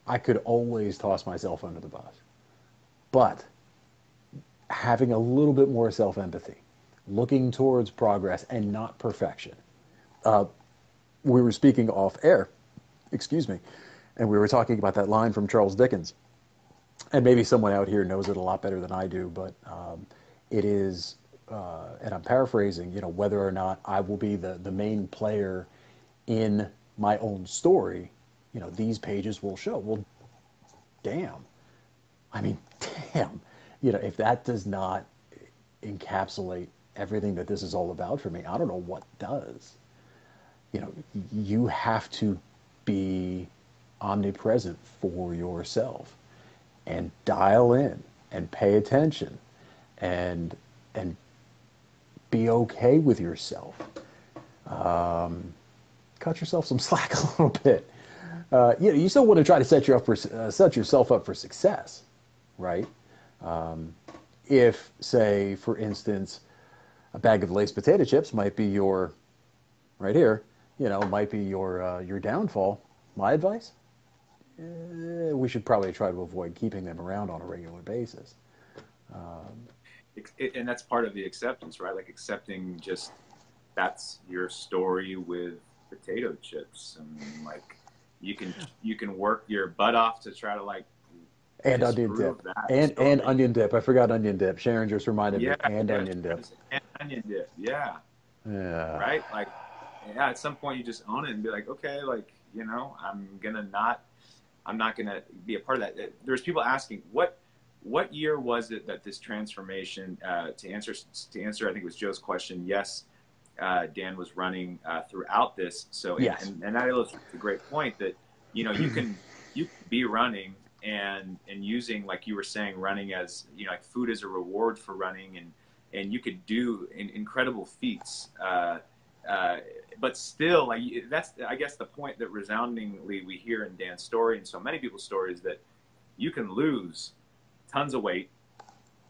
Speaker 3: I could always toss myself under the bus. But having a little bit more self empathy, looking towards progress and not perfection. We were speaking off air, excuse me, and we were talking about that line from Charles Dickens. And maybe someone out here knows it a lot better than I do, but it is, and I'm paraphrasing, whether or not I will be the main player in my own story, these pages will show. Well, damn. I mean, damn. If that does not encapsulate everything that this is all about for me, I don't know what does. You have to be omnipresent for yourself and dial in and pay attention and be okay with yourself. Cut yourself some slack a little bit. You still want to try to set yourself up for success, right? If, say, for instance, a bag of Lay's potato chips might be your, right here, might be your downfall. My advice? We should probably try to avoid keeping them around on a regular basis.
Speaker 1: And that's part of the acceptance, right? Like accepting just that's your story with potato chips. I mean, like you can work your butt off to try to like
Speaker 3: and onion dip and onion dip. I forgot onion dip. Sharon just reminded me. And onion dip.
Speaker 1: And onion dip. Yeah.
Speaker 3: Yeah.
Speaker 1: Right. Like, yeah. At some point, you just own it and be like, okay, like I'm not gonna be a part of that. There's people asking what year was it that this transformation to answer I think it was Joe's question. Yes. Dan was running throughout this. So,
Speaker 3: yes.
Speaker 1: and that illustrates a great point that, you can be running and using, like you were saying, running as, like food as a reward for running, and you could do incredible feats. But still, like that's, I guess, the point that resoundingly we hear in Dan's story and so many people's stories, that you can lose tons of weight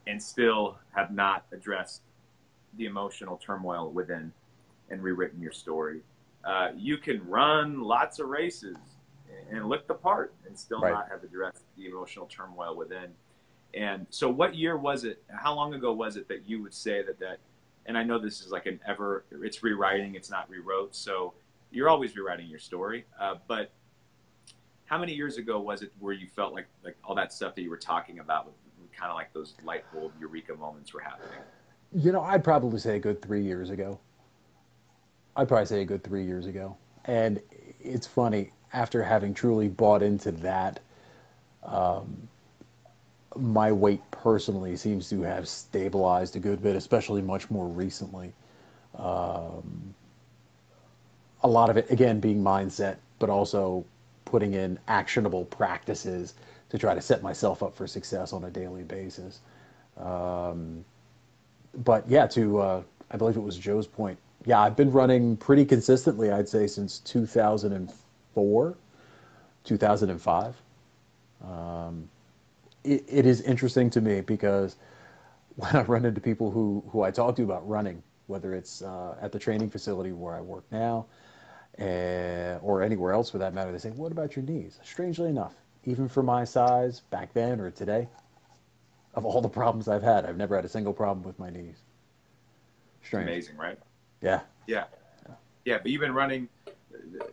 Speaker 1: and still have not addressed the emotional turmoil within and rewritten your story. You can run lots of races and look the part and still not have addressed the emotional turmoil within. And so what year was it, how long ago was it that you would say that, and I know this is like it's rewriting, it's not rewrote, so you're always rewriting your story, but how many years ago was it where you felt like all that stuff that you were talking about, kind of like those light bulb eureka moments were happening?
Speaker 3: I'd probably say a good 3 years ago. And it's funny, after having truly bought into that, my weight personally seems to have stabilized a good bit, especially much more recently. A lot of it, again, being mindset, but also putting in actionable practices to try to set myself up for success on a daily basis. But yeah, I believe it was Joe's point. Yeah, I've been running pretty consistently, I'd say, since 2004, 2005. It is interesting to me because when I run into people who I talk to about running, whether it's at the training facility where I work now, or anywhere else for that matter, they say, "What about your knees?" Strangely enough, even for my size back then or today, of all the problems I've had, I've never had a single problem with my knees. Strange.
Speaker 1: Amazing, right?
Speaker 3: Yeah.
Speaker 1: Yeah. But you've been running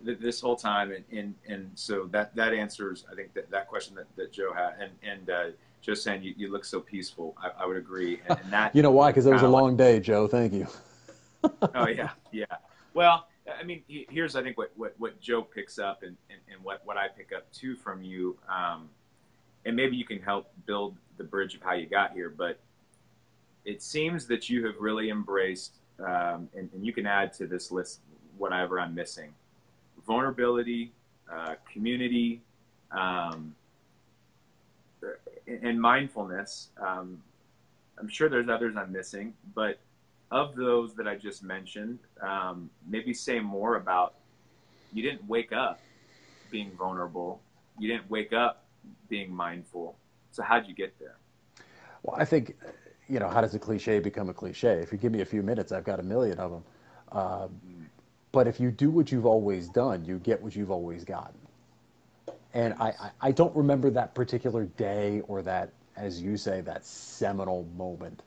Speaker 1: this whole time, and so that answers, I think, that question that Joe had, and Joe's saying you look so peaceful. I would agree, and that
Speaker 3: you know why? Because it was a long day, Joe. Thank you.
Speaker 1: Oh yeah. Well, I mean, here's, I think, what Joe picks up, and what I pick up too from you, and maybe you can help build the bridge of how you got here. But it seems that you have really embraced, and you can add to this list whatever I'm missing: vulnerability, community, and mindfulness. I'm sure there's others I'm missing, but of those that I just mentioned, maybe say more about, you didn't wake up being vulnerable. You didn't wake up being mindful. So how'd you get there?
Speaker 3: Well, I think, how does a cliche become a cliche? If you give me a few minutes, I've got a million of them. But if you do what you've always done, you get what you've always gotten. And I don't remember that particular day or that, as you say, that seminal moment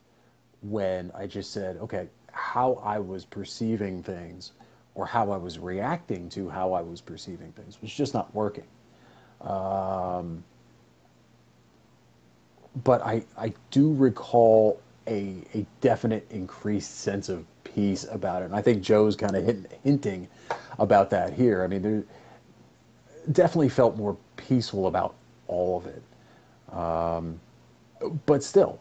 Speaker 3: when I just said, okay, how I was perceiving things or how I was reacting to how I was perceiving things was just not working. But I do recall a definite increased sense of peace about it. And I think Joe's kind of hinting about that here. I mean, there definitely felt more peaceful about all of it. But still,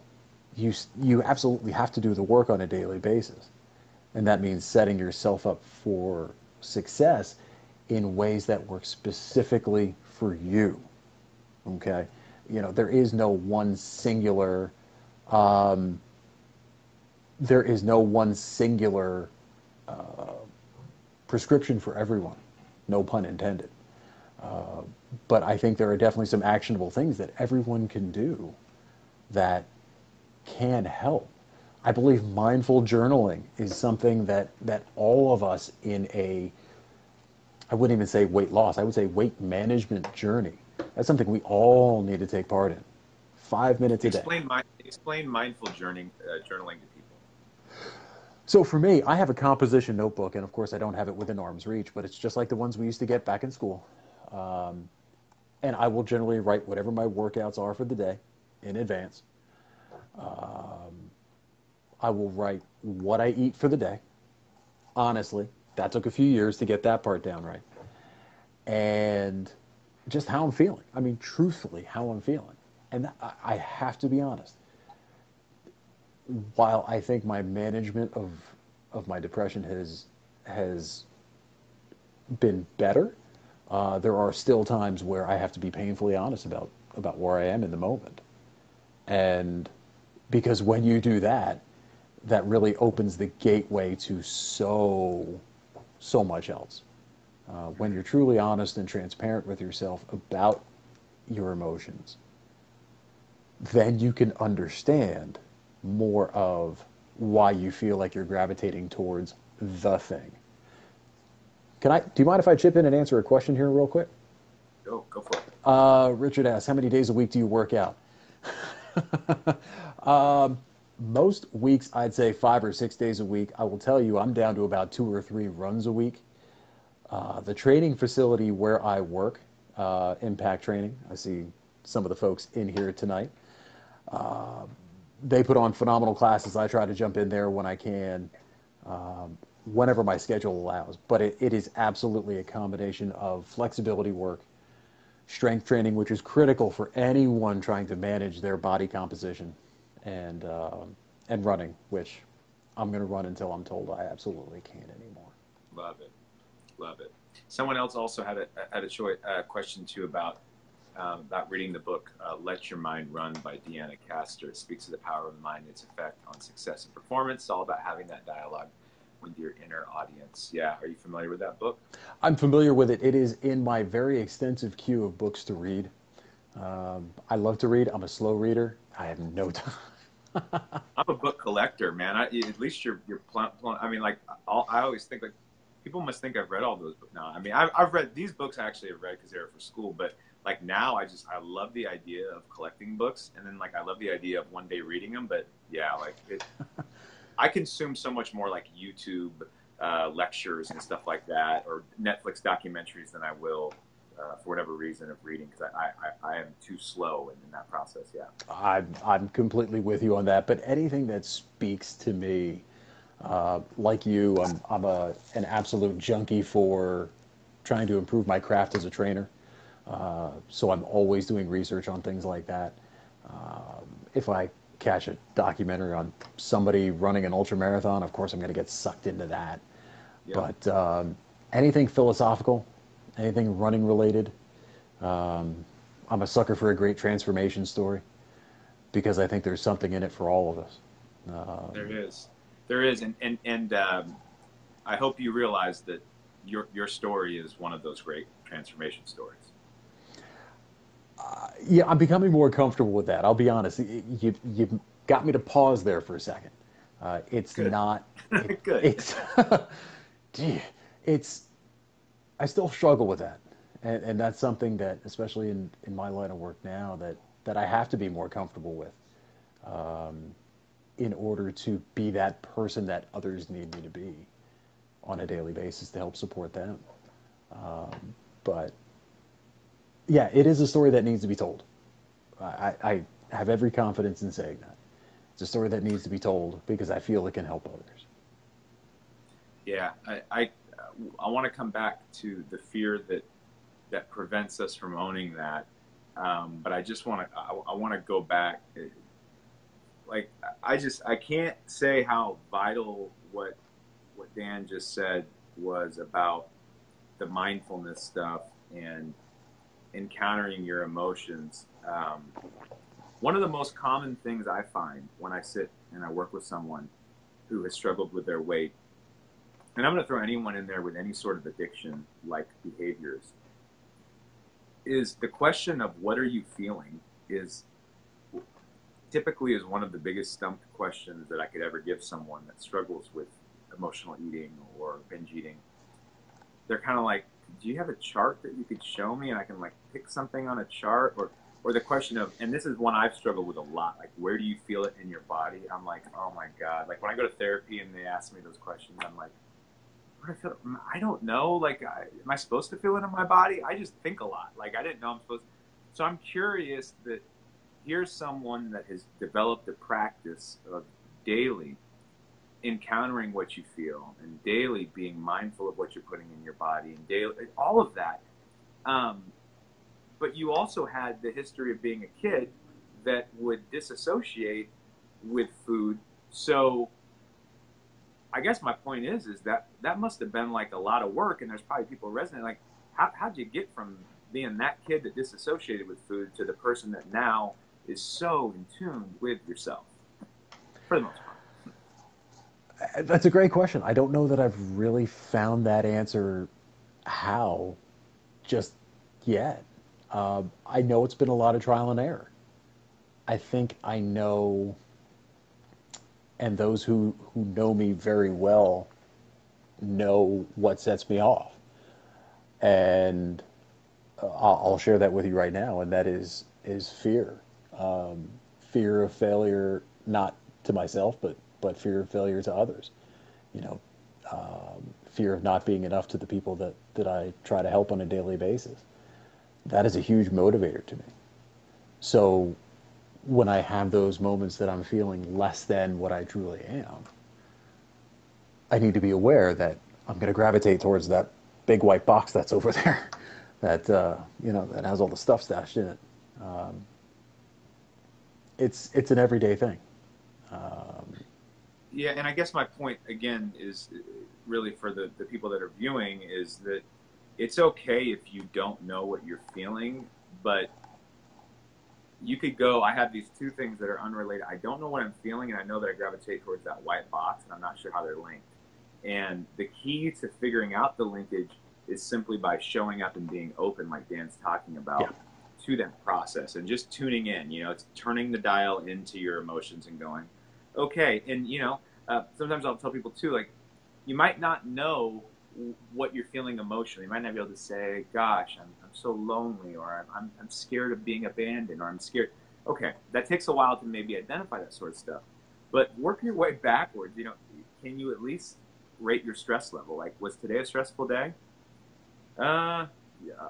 Speaker 3: you absolutely have to do the work on a daily basis. And that means setting yourself up for success in ways that work specifically for you. Okay? You know, there is no one singular prescription for everyone. No pun intended. But I think there are definitely some actionable things that everyone can do that can help. I believe mindful journaling is something that all of us in I wouldn't even say weight loss, I would say weight management journey. That's something we all need to take part in. 5 minutes a day.
Speaker 1: Explain mindful journaling to people.
Speaker 3: So for me, I have a composition notebook, and of course I don't have it within arm's reach, but it's just like the ones we used to get back in school. And I will generally write whatever my workouts are for the day in advance. I will write what I eat for the day. Honestly, that took a few years to get that part down right. And just how I'm feeling. I mean, truthfully, how I'm feeling. And I have to be honest. While I think my management of my depression has been better, there are still times where I have to be painfully honest about where I am in the moment. And because when you do that, that really opens the gateway to so much else. When you're truly honest and transparent with yourself about your emotions, then you can understand more of why you feel like you're gravitating towards the thing. Do you mind if I chip in and answer a question here real quick?
Speaker 1: Go for it.
Speaker 3: Richard asks, how many days a week do you work out? Most weeks, I'd say 5 or 6 days a week. I will tell you, I'm down to about 2 or 3 runs a week. The training facility where I work, Impact Training, I see some of the folks in here tonight. They put on phenomenal classes. I try to jump in there when I can, whenever my schedule allows. But it is absolutely a combination of flexibility work, strength training, which is critical for anyone trying to manage their body composition, and running, which I'm going to run until I'm told I absolutely can't anymore.
Speaker 1: Love it. Someone else also had a question too about reading the book "Let Your Mind Run" by Deanna Castor. It speaks to the power of the mind and its effect on success and performance. It's all about having that dialogue with your inner audience. Yeah, are you familiar with that book? I'm
Speaker 3: familiar with it. It is in my very extensive queue of books to read. I love to read. I'm a slow reader. I have no time.
Speaker 1: I'm a book collector, man. At least you're I mean, like, I always think, like, people must think I've read all those books now. I mean, I've read these books. I actually have read because they were for school, but like now I love the idea of collecting books, and then like I love the idea of one day reading them. But yeah, like I consume so much more like YouTube lectures and stuff like that, or Netflix documentaries than I will for whatever reason of reading, because I am too slow in that process. Yeah,
Speaker 3: I'm completely with you on that. But anything that speaks to me, like you, I'm an absolute junkie for trying to improve my craft as a trainer. So I'm always doing research on things like that. If I catch a documentary on somebody running an ultra marathon, of course I'm going to get sucked into that. Yeah. But anything philosophical, anything running related, I'm a sucker for a great transformation story, because I think there's something in it for all of us.
Speaker 1: There is, and I hope you realize that your story is one of those great transformation stories.
Speaker 3: Yeah, I'm becoming more comfortable with that. I'll be honest. You've got me to pause there for a second. It's
Speaker 1: Good.
Speaker 3: not.
Speaker 1: Good.
Speaker 3: It's. it's, I still struggle with that. And that's something that, especially in my line of work now, that I have to be more comfortable with, in order to be that person that others need me to be on a daily basis to help support them. But yeah, it is a story that needs to be told. I have every confidence in saying that. It's a story that needs to be told because I feel it can help others.
Speaker 1: Yeah, I want to come back to the fear that prevents us from owning that. But I just want to I want to go back. Like I can't say how vital what Dan just said was about the mindfulness stuff and encountering your emotions. One of the most common things I find when I sit and I work with someone who has struggled with their weight, and I'm going to throw anyone in there with any sort of addiction like behaviors, is the question of what are you feeling is typically is one of the biggest stumped questions that I could ever give someone that struggles with emotional eating or binge eating. They're kind of like, do you have a chart that you could show me and I can like pick something on a chart? Or the question of, and this is one I've struggled with a lot, like where do you feel it in your body? I'm like, oh my God. Like when I go to therapy and they ask me those questions, I'm like, where do I feel it? I don't know. Like, am I supposed to feel it in my body? I just think a lot. Like I didn't know I'm supposed to. So I'm curious that here's someone that has developed a practice of daily encountering what you feel and daily being mindful of what you're putting in your body and daily, all of that. But you also had the history of being a kid that would disassociate with food. So I guess my point is that must have been like a lot of work, and there's probably people resonating. Like, how'd you get from being that kid that disassociated with food to the person that now is so in tune with yourself, for the most part?
Speaker 3: That's a great question. I don't know that I've really found that answer how just yet. I know it's been a lot of trial and error. I think I know, and those who know me very well know what sets me off. And I'll share that with you right now, and that is fear. Fear of failure, not to myself, but fear of failure to others. You know, fear of not being enough to the people that I try to help on a daily basis. That is a huge motivator to me. So when I have those moments that I'm feeling less than what I truly am, I need to be aware that I'm going to gravitate towards that big white box that's over there that, that has all the stuff stashed in it. It's an everyday thing.
Speaker 1: Yeah, and I guess my point, again, is really for the people that are viewing is that it's okay if you don't know what you're feeling, but you could go, I have these two things that are unrelated. I don't know what I'm feeling, and I know that I gravitate towards that white box, and I'm not sure how they're linked. And the key to figuring out the linkage is simply by showing up and being open, like Dan's talking about, to that process and just tuning in. It's turning the dial into your emotions and going, okay. And, sometimes I'll tell people too, like, you might not know what you're feeling emotionally. You might not be able to say, gosh, I'm so lonely, or I'm scared of being abandoned, or I'm scared. Okay, that takes a while to maybe identify that sort of stuff. But work your way backwards. Can you at least rate your stress level? Like, was today a stressful day? Yeah,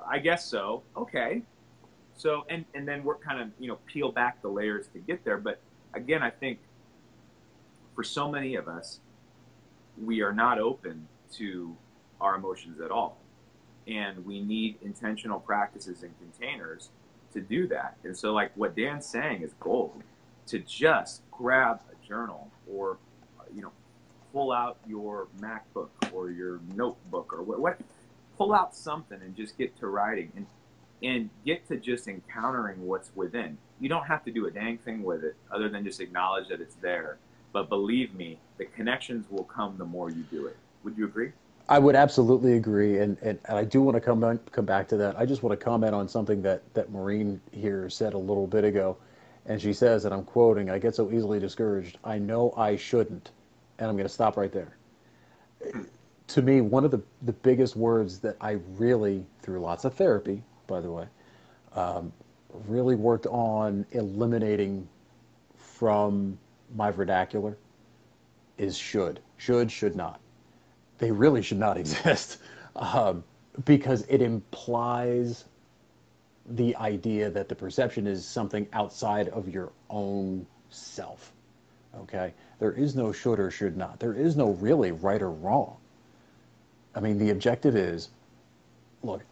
Speaker 1: I guess so. Okay. So, and then we're kind of, peel back the layers to get there. But again, I think for so many of us, we are not open to our emotions at all. And we need intentional practices and containers to do that. And so like what Dan's saying is gold, to just grab a journal or, pull out your MacBook or your notebook or what pull out something and just get to writing and get to just encountering what's within. You don't have to do a dang thing with it other than just acknowledge that it's there. But believe me, the connections will come the more you do it. Would you agree?
Speaker 3: I would absolutely agree, and I do want to come back to that. I just want to comment on something that Maureen here said a little bit ago, and she says, and I'm quoting, "I get so easily discouraged. I know I shouldn't," and I'm going to stop right there. to me, one of the biggest words that I really, through lots of therapy, by the way, really worked on eliminating from my vernacular is should. Should not. They really should not exist, because it implies the idea that the perception is something outside of your own self. Okay? There is no should or should not. There is no really right or wrong. I mean, the objective is, look,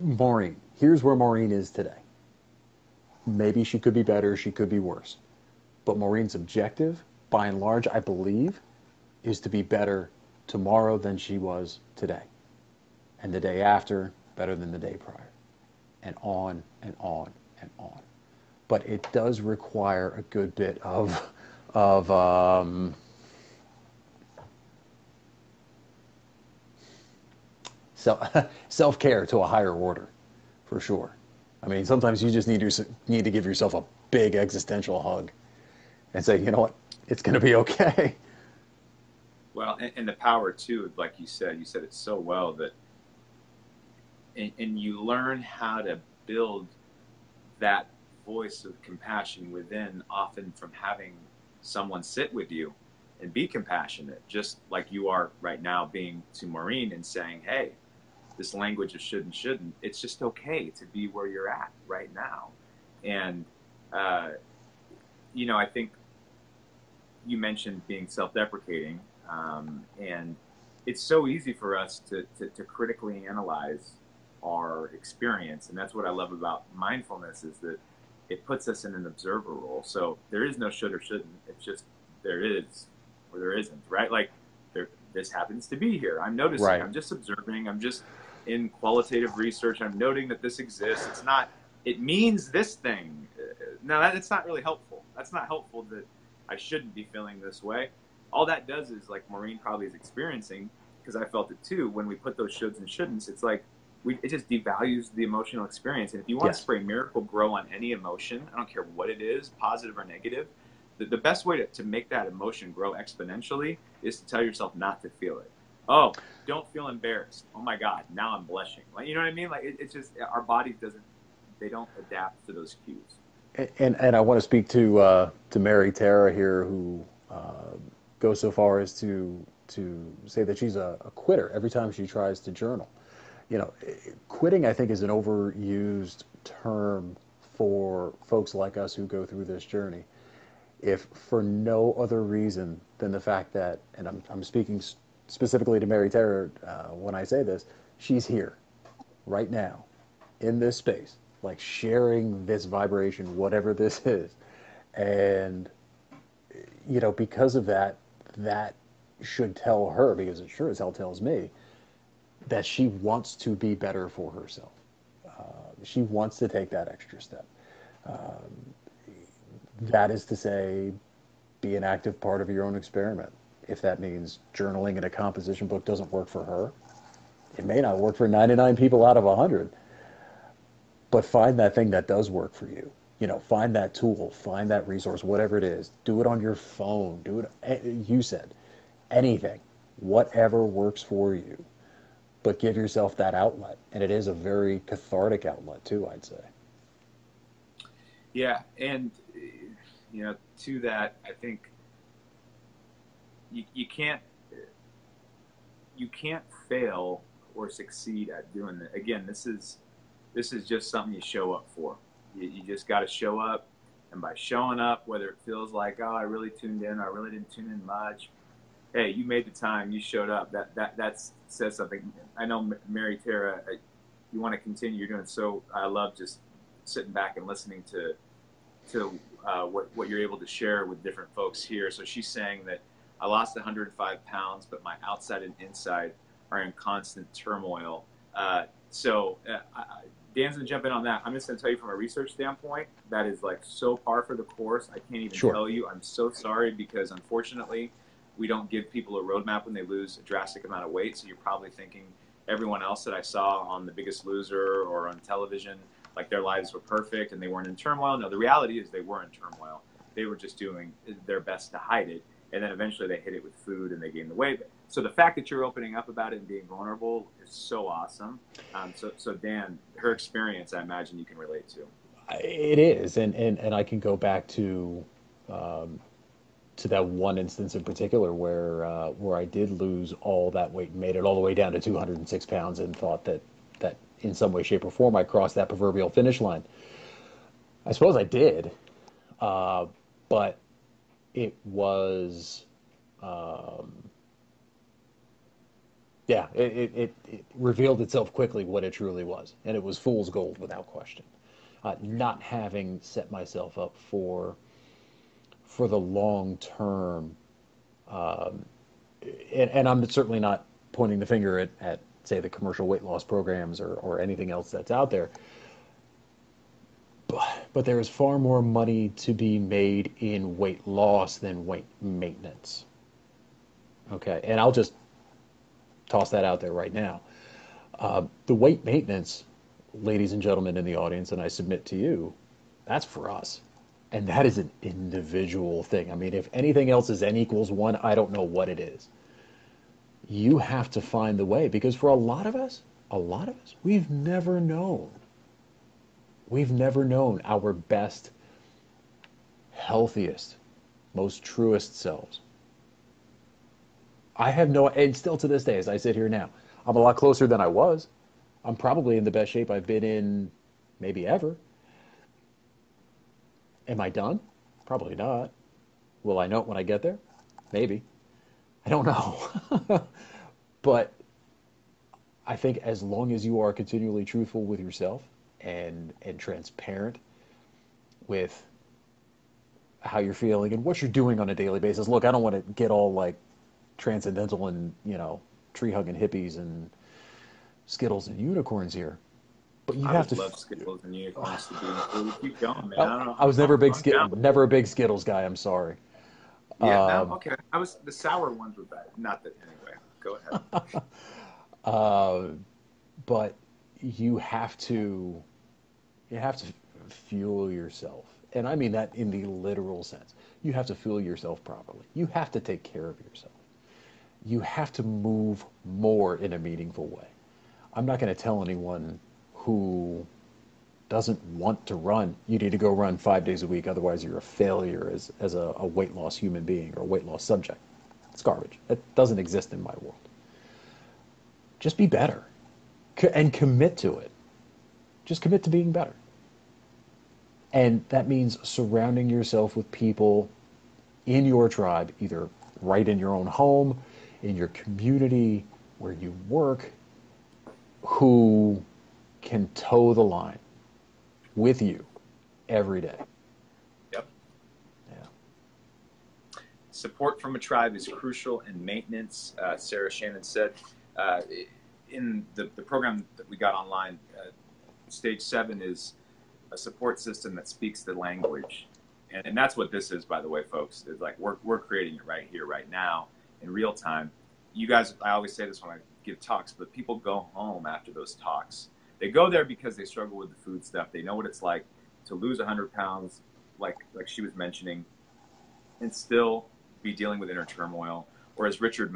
Speaker 3: Maureen, here's where Maureen is today. Maybe she could be better, she could be worse. But Maureen's objective, by and large, I believe, is to be better tomorrow than she was today. And the day after, better than the day prior. And on and on and on. But it does require a good bit of self-care to a higher order, for sure. I mean, sometimes you just need to give yourself a big existential hug and say, you know what, it's going to be okay.
Speaker 1: Well, and the power too, like you said it so well, that and you learn how to build that voice of compassion within, often from having someone sit with you and be compassionate, just like you are right now being to Maureen and saying, hey, this language of should and shouldn't, it's just okay to be where you're at right now. And, I think you mentioned being self-deprecating, and it's so easy for us to critically analyze our experience. And that's what I love about mindfulness, is that it puts us in an observer role. So there is no should or shouldn't. It's just there is or there isn't, right? Like this happens to be here. I'm noticing, right. I'm just observing. I'm just in qualitative research. I'm noting that this exists. It's not, it means this thing. No, that's not really helpful. That's not helpful, that I shouldn't be feeling this way. All that does is, like Maureen probably is experiencing, because I felt it too, when we put those shoulds and shouldn'ts, it's like, it just devalues the emotional experience. And if you want to spray Miracle Grow on any emotion, I don't care what it is, positive or negative, the best way to make that emotion grow exponentially is to tell yourself not to feel it. Oh, don't feel embarrassed. Oh my God, now I'm blushing. Like, you know what I mean? Like it's just, our bodies they don't adapt to those cues.
Speaker 3: And I want to speak to Mary Tara here, who goes so far as to say that she's a quitter every time she tries to journal. Quitting, I think, is an overused term for folks like us who go through this journey, if for no other reason than the fact that, and I'm speaking specifically to Mary Tara when I say this, she's here right now in this space, like sharing this vibration, whatever this is. And, because of that should tell her, because it sure as hell tells me, that she wants to be better for herself. She wants to take that extra step. That is to say, be an active part of your own experiment. If that means journaling in a composition book doesn't work for her, it may not work for 99 people out of 100. But find that thing that does work for you. Find that tool, find that resource, whatever it is. Do it on your phone. Do it, you said, anything, whatever works for you. But give yourself that outlet. And it is a very cathartic outlet too, I'd say.
Speaker 1: Yeah, and to that, I think you can't fail or succeed at doing that. Again, this is just something you show up for. You just got to show up, and by showing up, whether it feels like, oh, I really tuned in, or I really didn't tune in much, hey, you made the time, you showed up. That says something. I know, Mary Tara, you want to continue. You're doing so. I love just sitting back and listening to what you're able to share with different folks here. So she's saying that I lost 105 pounds, but my outside and inside are in constant turmoil. Dan's gonna jump in on that. I'm just gonna tell you from a research standpoint, that is like so par for the course. I can't even tell you. I'm so sorry, because unfortunately, we don't give people a roadmap when they lose a drastic amount of weight. So you're probably thinking everyone else that I saw on The Biggest Loser or on television, like their lives were perfect and they weren't in turmoil. No, the reality is they were in turmoil. They were just doing their best to hide it. and then eventually they hit it with food and they gain the weight. So the fact that you're opening up about it and being vulnerable is so awesome. So Dan, her experience, I imagine you can relate to.
Speaker 3: It is, and I can go back to that one instance in particular where I did lose all that weight and made it all the way down to 206 pounds and thought that in some way, shape, or form I crossed that proverbial finish line. I suppose I did, but it was, it revealed itself quickly what it truly was, and it was fool's gold without question. Not having set myself up for the long term, and I'm certainly not pointing the finger at say the commercial weight loss programs or anything else that's out there. But there is far more money to be made in weight loss than weight maintenance. Okay, and I'll just toss that out there right now. The weight maintenance, ladies and gentlemen in the audience, and I submit to you, that's for us. And that is an individual thing. I mean, if anything else is n equals 1, I don't know what it is. You have to find the way, because for a lot of us, we've never known our best, healthiest, most truest selves. I have no, and still to this day, as I sit here now, I'm a lot closer than I was. I'm probably in the best shape I've been in maybe ever. Am I done? Probably not. Will I know it when I get there? Maybe. I don't know. But I think as long as you are continually truthful with yourself and transparent with how you're feeling and what you're doing on a daily basis. Look, I don't want to get all like transcendental and, tree hugging hippies and Skittles and unicorns here. But you have to
Speaker 1: love Skittles and unicorns to be. Keep going, man.
Speaker 3: I was never a big Skittles guy. I'm sorry.
Speaker 1: Yeah, no, okay. The sour ones were bad. Not that anyway. Go ahead.
Speaker 3: But you have to fuel yourself, and I mean that in the literal sense. You have to fuel yourself properly. You have to take care of yourself. You have to move more in a meaningful way. I'm not going to tell anyone who doesn't want to run, you need to go run 5 days a week, otherwise you're a failure as a weight loss human being or a weight loss subject. It's garbage. It doesn't exist in my world. Just be better and commit to it. Just commit to being better. And that means surrounding yourself with people in your tribe, either right in your own home, in your community, where you work, who can toe the line with you every day.
Speaker 1: Yep.
Speaker 3: Yeah.
Speaker 1: Support from a tribe is crucial in maintenance. Sarah Shannon said in the program that we got online, stage 7 is a support system that speaks the language. And that's what this is, by the way, folks. It's like we're creating it right here, right now, in real time. You guys, I always say this when I give talks, but people go home after those talks. They go there because they struggle with the food stuff. They know what it's like to lose 100 pounds, like she was mentioning, and still be dealing with inner turmoil. Or as Richard's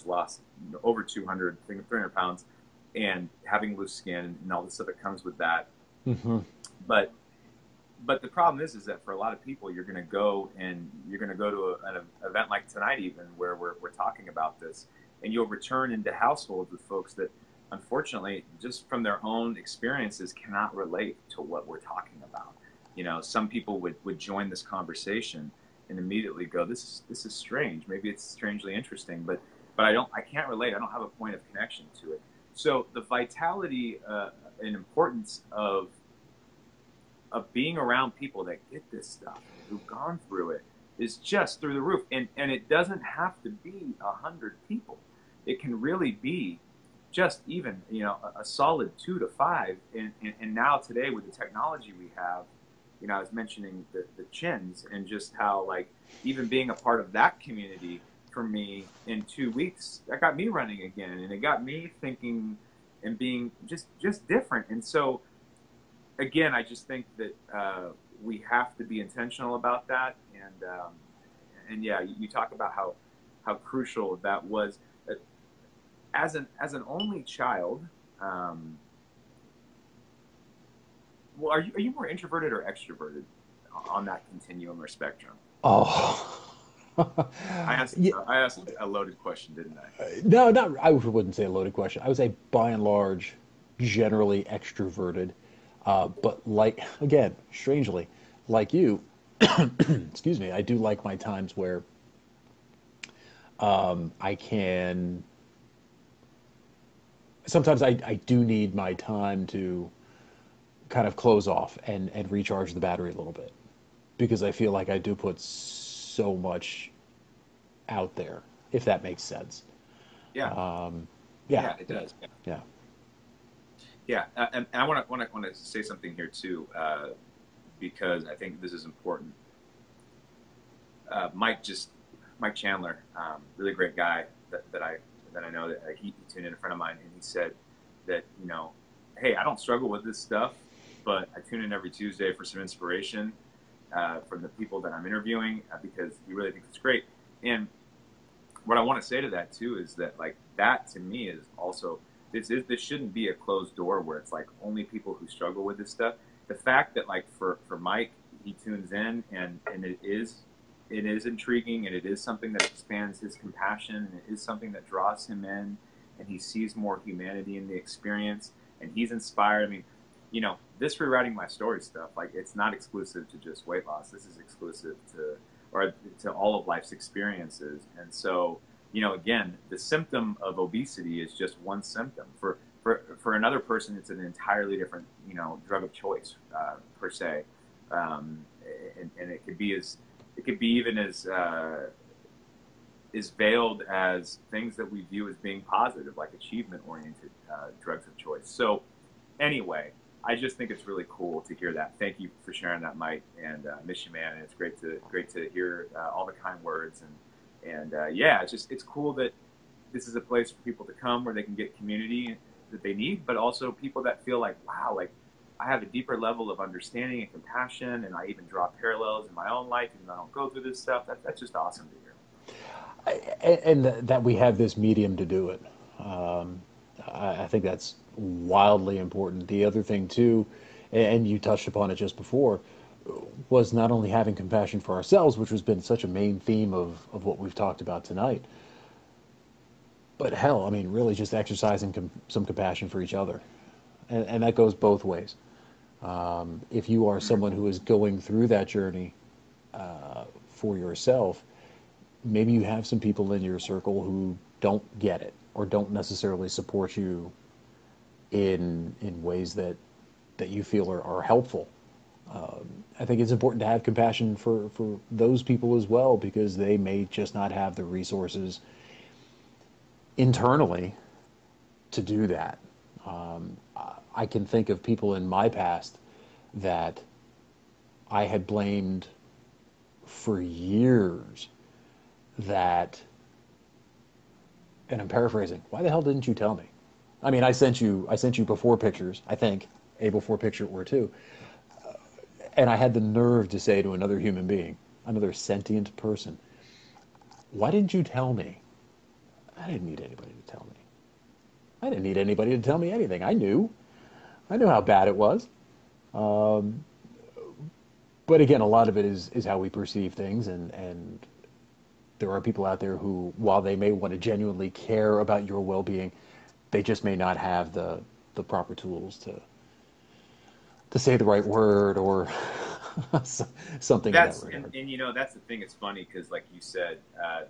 Speaker 1: lost over 300 pounds, and having loose skin and all the stuff that comes with that.
Speaker 3: Mm-hmm.
Speaker 1: But the problem is that for a lot of people, you're going to go to an event like tonight, even where we're talking about this, and you'll return into households with folks that, unfortunately, just from their own experiences, cannot relate to what we're talking about. Some people would join this conversation and immediately go, "This is strange. Maybe it's strangely interesting, but I can't relate. I don't have a point of connection to it." So the vitality and importance of being around people that get this stuff, who've gone through it, is just through the roof. And it doesn't have to be 100 people. It can really be just even, a solid 2 to 5. And now today with the technology we have, I was mentioning the chins and just how, like, even being a part of that community for me in 2 weeks, that got me running again. And it got me thinking and being just different. And so, again, I just think that we have to be intentional about that, and yeah, you talk about how crucial that was. As an only child, well, are you more introverted or extroverted on that continuum or spectrum?
Speaker 3: Oh. Yeah.
Speaker 1: I asked a loaded question, didn't I?
Speaker 3: No, not. I wouldn't say a loaded question. I would say, by and large, generally extroverted. But like, again, strangely, like you, excuse me, I do like my times where I can. Sometimes I do need my time to kind of close off and recharge the battery a little bit, because I feel like I do put so much out there, if that makes sense.
Speaker 1: Yeah,
Speaker 3: Yeah,
Speaker 1: yeah, it does.
Speaker 3: yeah.
Speaker 1: Yeah, and I want to say something here too, because I think this is important. Mike Chandler, really great guy that I know, that he tuned in, a friend of mine, and he said that, hey, I don't struggle with this stuff, but I tune in every Tuesday for some inspiration from the people that I'm interviewing, because he really thinks it's great. And what I want to say to that too is that, like, that to me is also, this shouldn't be a closed door where it's like only people who struggle with this stuff. The fact that, like, for Mike, he tunes in, and it is intriguing, and it is something that expands his compassion, and it is something that draws him in, and he sees more humanity in the experience, and he's inspired. I mean, this rewriting my story stuff, like, it's not exclusive to just weight loss. This is exclusive to all of life's experiences. And so, again, the symptom of obesity is just one symptom. For another person, it's an entirely different, drug of choice, per se. And it could be even as veiled as things that we view as being positive, like achievement-oriented drugs of choice. So anyway, I just think it's really cool to hear that. Thank you for sharing that, Mike, and miss you, man. And it's great to hear all the kind words, and yeah, it's cool that this is a place for people to come where they can get community that they need, but also people that feel like, wow, like, I have a deeper level of understanding and compassion, and I even draw parallels in my own life, even though I don't go through this stuff. That's just awesome to hear.
Speaker 3: And that we have this medium to do it. I think that's wildly important. The other thing too, and you touched upon it just before, was not only having compassion for ourselves, which has been such a main theme of what we've talked about tonight, but hell, I mean, really just exercising some compassion for each other. And that goes both ways. If you are someone who is going through that journey for yourself, maybe you have some people in your circle who don't get it, or don't necessarily support you in ways that you feel are helpful. I think it's important to have compassion for those people as well, because they may just not have the resources internally to do that. I can think of people in my past that I had blamed for years that, and I'm paraphrasing, why the hell didn't you tell me? I mean, I sent you before pictures, I think, a before picture or two, and I had the nerve to say to another human being, another sentient person, why didn't you tell me? I didn't need anybody to tell me. I didn't need anybody to tell me anything. I knew how bad it was. But again, a lot of it is how we perceive things, and there are people out there who, while they may want to genuinely care about your well-being, they just may not have the proper tools to say the right word, or something of that regard.
Speaker 1: And that's the thing. It's funny because, like you said,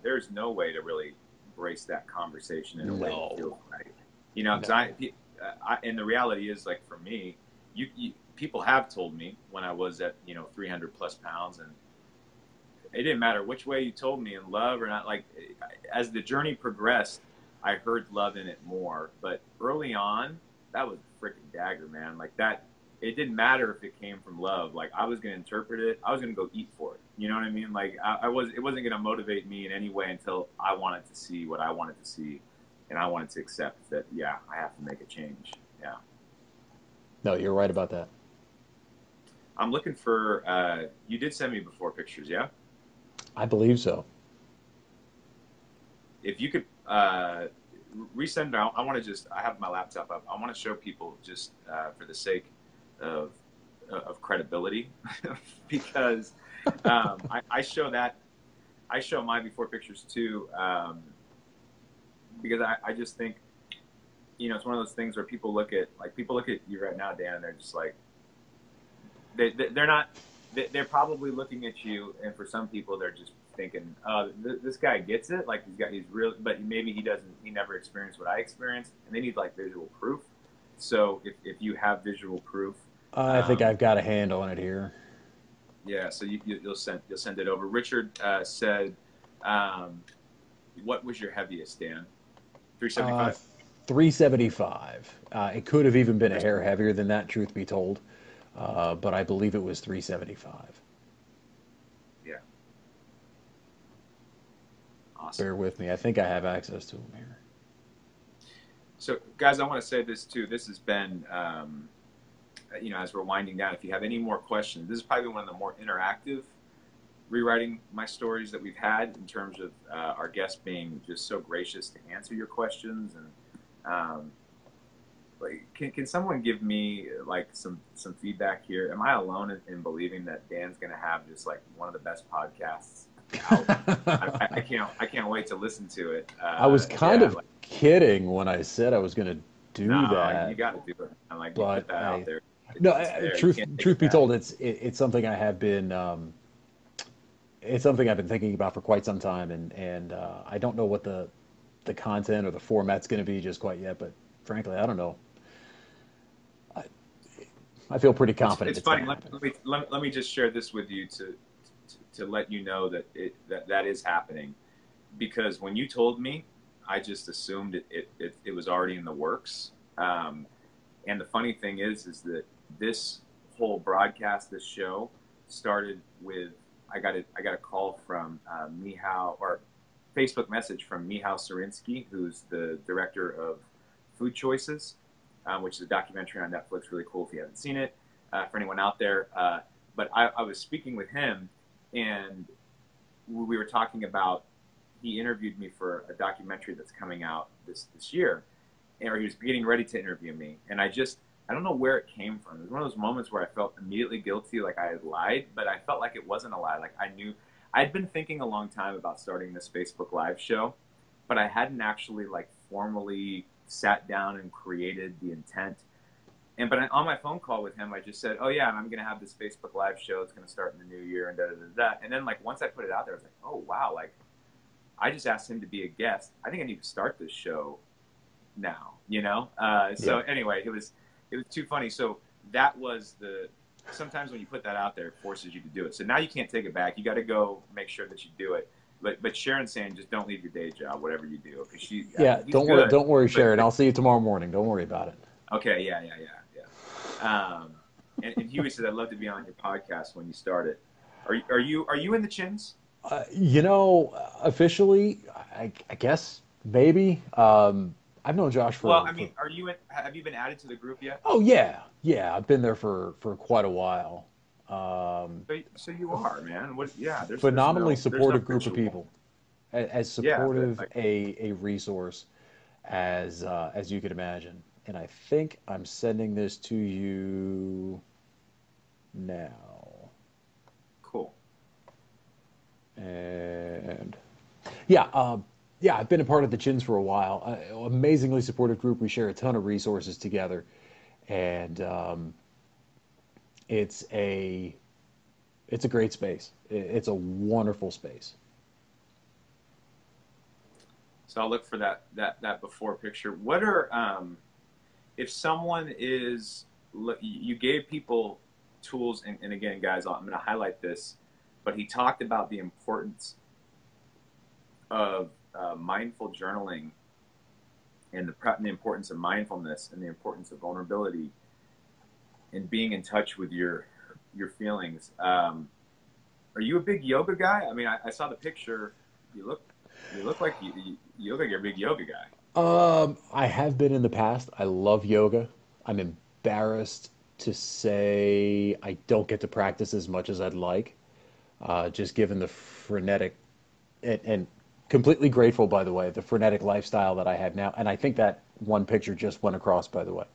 Speaker 1: there's no way to really brace that conversation in a way that feels right. Because and the reality is, like, for me, people have told me when I was at 300 plus pounds, and it didn't matter which way you told me, in love or not. Like, as the journey progressed, I heard love in it more. But early on, that was a freaking dagger, man. Like, that, it didn't matter if it came from love. Like, I was going to interpret it. I was going to go eat for it. You know what I mean? Like, it wasn't going to motivate me in any way until I wanted to see what I wanted to see. And I wanted to accept that, yeah, I have to make a change. Yeah.
Speaker 3: No, you're right about that.
Speaker 1: I'm looking for, you did send me before pictures, yeah?
Speaker 3: I believe so.
Speaker 1: If you could resend it, I want to just, I have my laptop up. I want to show people just for the sake of credibility, because I show that, I show my before pictures too, because I just think, you know, it's one of those things where people look at you right now, Dan, and they're just like, they're not, they're probably looking at you, and for some people they're just thinking, oh, this guy gets it, like he's real, but maybe he never experienced what I experienced, and they need like visual proof. So if you have visual proof,
Speaker 3: I think I've got a hand on it here.
Speaker 1: yeah, so you'll send it over. Richard said, what was your heaviest, Dan? 375.
Speaker 3: 375. It could have even been a hair heavier than that, truth be told, but I believe it was 375.
Speaker 1: Yeah. Awesome.
Speaker 3: Bear with me. I think I have access to them here.
Speaker 1: So, guys, I want to say this too. This has been, you know, as we're winding down, if you have any more questions, this is probably one of the more interactive rewriting my stories that we've had, in terms of our guests being just so gracious to answer your questions. And like, can someone give me like some feedback here? Am I alone in believing that Dan's going to have just like one of the best podcasts out? I can't wait to listen to it.
Speaker 3: I was kind of kidding when I said I was going to do that.
Speaker 1: You got to do it. I'm like, put that out there.
Speaker 3: Truth be told, it's something I have been. It's something I've been thinking about for quite some time, and I don't know what the content or the format's going to be just quite yet. But frankly, I don't know. I feel pretty confident.
Speaker 1: It's funny. Let me just share this with you to let you know that that is happening, because when you told me, I just assumed it was already in the works. And the funny thing is that this whole broadcast, this show, started with I got a call from Mihal, or Facebook message from Mihal Sarinsky, who's the director of Food Choices, which is a documentary on Netflix. Really cool if you haven't seen it, for anyone out there. But I was speaking with him, and we were talking about, he interviewed me for a documentary that's coming out this year, or he was getting ready to interview me. And I don't know where it came from. It was one of those moments where I felt immediately guilty, like I had lied, but I felt like it wasn't a lie. Like I knew, I'd been thinking a long time about starting this Facebook Live show, but I hadn't actually like formally sat down and created the intent. But on my phone call with him, I just said, oh yeah, I'm going to have this Facebook Live show. It's going to start in the new year, and da-da-da-da. And then like once I put it out there, I was like, oh wow, like I just asked him to be a guest. I think I need to start this show now, you know? So anyway, it was too funny. So that was sometimes when you put that out there, it forces you to do it. So now you can't take it back. You got to go make sure that you do it. But Sharon's saying, just don't leave your day job, whatever you do. Cause
Speaker 3: don't worry, Sharon. I'll see you tomorrow morning. Don't worry about it.
Speaker 1: Okay. Yeah. And Huey said, I'd love to be on your podcast when you start it. Are you in the Chins?
Speaker 3: You know, officially, I guess maybe. I've known Josh for.
Speaker 1: Well, I mean, have you been added to the group yet?
Speaker 3: Oh yeah. I've been there for quite a while.
Speaker 1: So you are, man. There's
Speaker 3: phenomenally supportive
Speaker 1: no
Speaker 3: group of people, as supportive a resource as you could imagine. And I think I'm sending this to you now.
Speaker 1: Cool.
Speaker 3: And I've been a part of the Chins for a while. Amazingly supportive group. We share a ton of resources together, and it's a great space. It's a wonderful space.
Speaker 1: So I'll look for that before picture. What are if someone is, you gave people tools, and again, guys, I'm going to highlight this, but he talked about the importance of mindful journaling, and the importance of mindfulness, and the importance of vulnerability, and being in touch with your feelings. Are you a big yoga guy? I mean, I saw the picture. You look like you're a big yoga guy.
Speaker 3: I have been in the past. I love yoga. I'm embarrassed to say I don't get to practice as much as I'd like. just given the frenetic and completely grateful, by the way, the frenetic lifestyle that I have now. And I think that one picture just went across, by the way.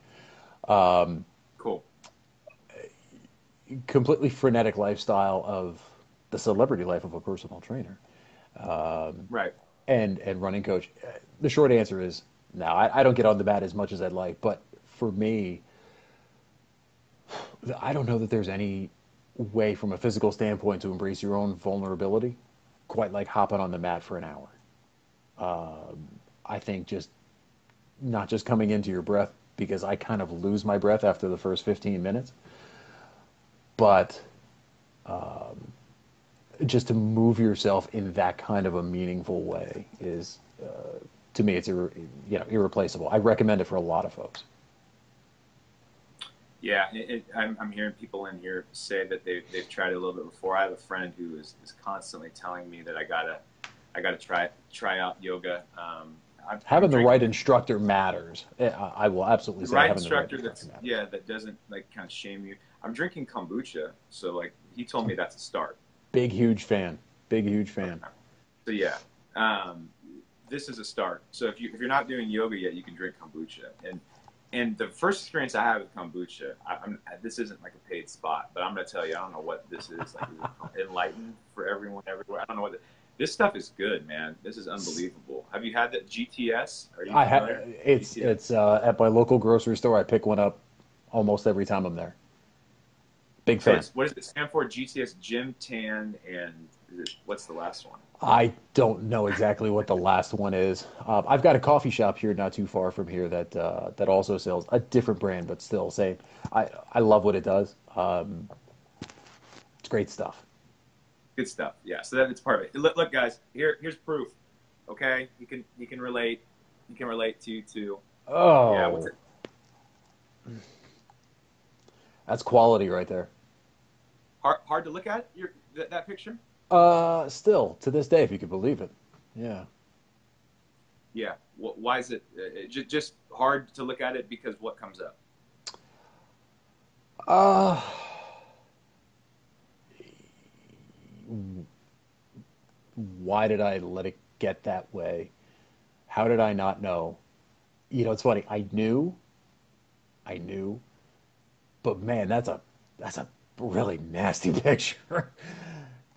Speaker 1: Cool.
Speaker 3: Completely frenetic lifestyle of the celebrity life of a personal trainer,
Speaker 1: Right.
Speaker 3: and running coach. The short answer is no. I don't get on the mat as much as I'd like, but for me, I don't know that there's any way from a physical standpoint to embrace your own vulnerability quite like hopping on the mat for an hour. I think just not just coming into your breath, because I kind of lose my breath after the first 15 minutes, but just to move yourself in that kind of a meaningful way is, to me, it's irreplaceable. I recommend it for a lot of folks.
Speaker 1: Yeah, I'm hearing people in here say that they've tried it a little bit before. I have a friend who is constantly telling me that I gotta try out yoga.
Speaker 3: Having the right instructor matters. I will absolutely say
Speaker 1: right
Speaker 3: having
Speaker 1: instructor
Speaker 3: the right instructor matters.
Speaker 1: that doesn't like kind of shame you. I'm drinking kombucha, so like he told me that's a start.
Speaker 3: Big huge fan. Big huge fan.
Speaker 1: So yeah, this is a start. So if you're not doing yoga yet, you can drink kombucha. And the first experience I had with kombucha, this isn't like a paid spot, but I'm going to tell you, I don't know what this is. Like, is it enlightened for everyone everywhere? I don't know what this stuff is good, man. This is unbelievable. Have you had that GTS? Are you familiar?
Speaker 3: It's at my local grocery store. I pick one up almost every time I'm there. Big fan.
Speaker 1: What does it stand for? GTS, Gym, Tan, and what's the last one?
Speaker 3: I don't know exactly what the last one is. I've got a coffee shop here not too far from here that also sells a different brand, but still same. I love what it does. It's great stuff.
Speaker 1: Good stuff. Yeah. So that's part of it. Look, guys. Here's proof. Okay. You can relate. You can relate to.
Speaker 3: Oh.
Speaker 1: Yeah. What's it?
Speaker 3: That's quality right there.
Speaker 1: Hard to look at that picture.
Speaker 3: Still to this day, if you could believe it. Yeah.
Speaker 1: Yeah. Why is it just hard to look at it? Because what comes up?
Speaker 3: Why did I let it get that way? How did I not know? It's funny. I knew, but man, that's a really nasty picture.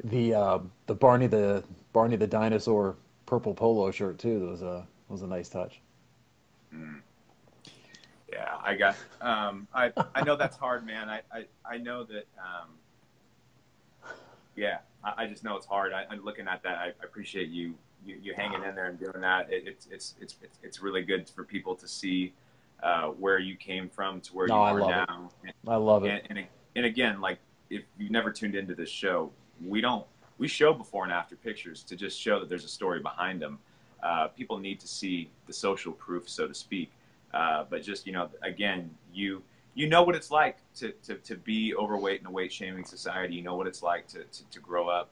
Speaker 3: The Barney the dinosaur purple polo shirt too was a nice touch.
Speaker 1: Yeah, I got. I know that's hard, man. I know that. Yeah, I just know it's hard. I'm looking at that. I appreciate you hanging in there and doing that. It's really good for people to see where you came from to where you are now.
Speaker 3: I love it.
Speaker 1: And again, like if you never tuned into this show, we show before and after pictures to just show that there's a story behind them. People need to see the social proof, so to speak. But just, again, you know what it's like to be overweight in a weight shaming society. You know what it's like to grow up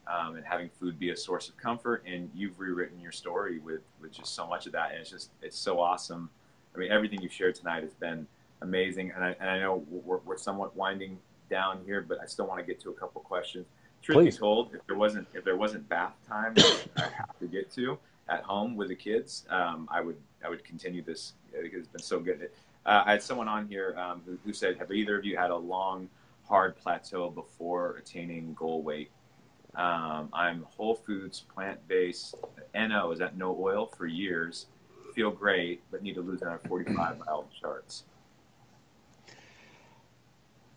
Speaker 1: and having food be a source of comfort. And you've rewritten your story with just so much of that. And it's so awesome. I mean, everything you've shared tonight has been amazing. And I know we're somewhat winding down here, but I still want to get to a couple questions. Truth be told, if there wasn't bath time that I have to get to at home with the kids, I would continue this because it's been so good. I had someone on here who said, "Have either of you had a long, hard plateau before attaining goal weight?" I'm whole foods, plant-based, NO is at no oil for years. Feel great, but need to lose another 45 by all the charts.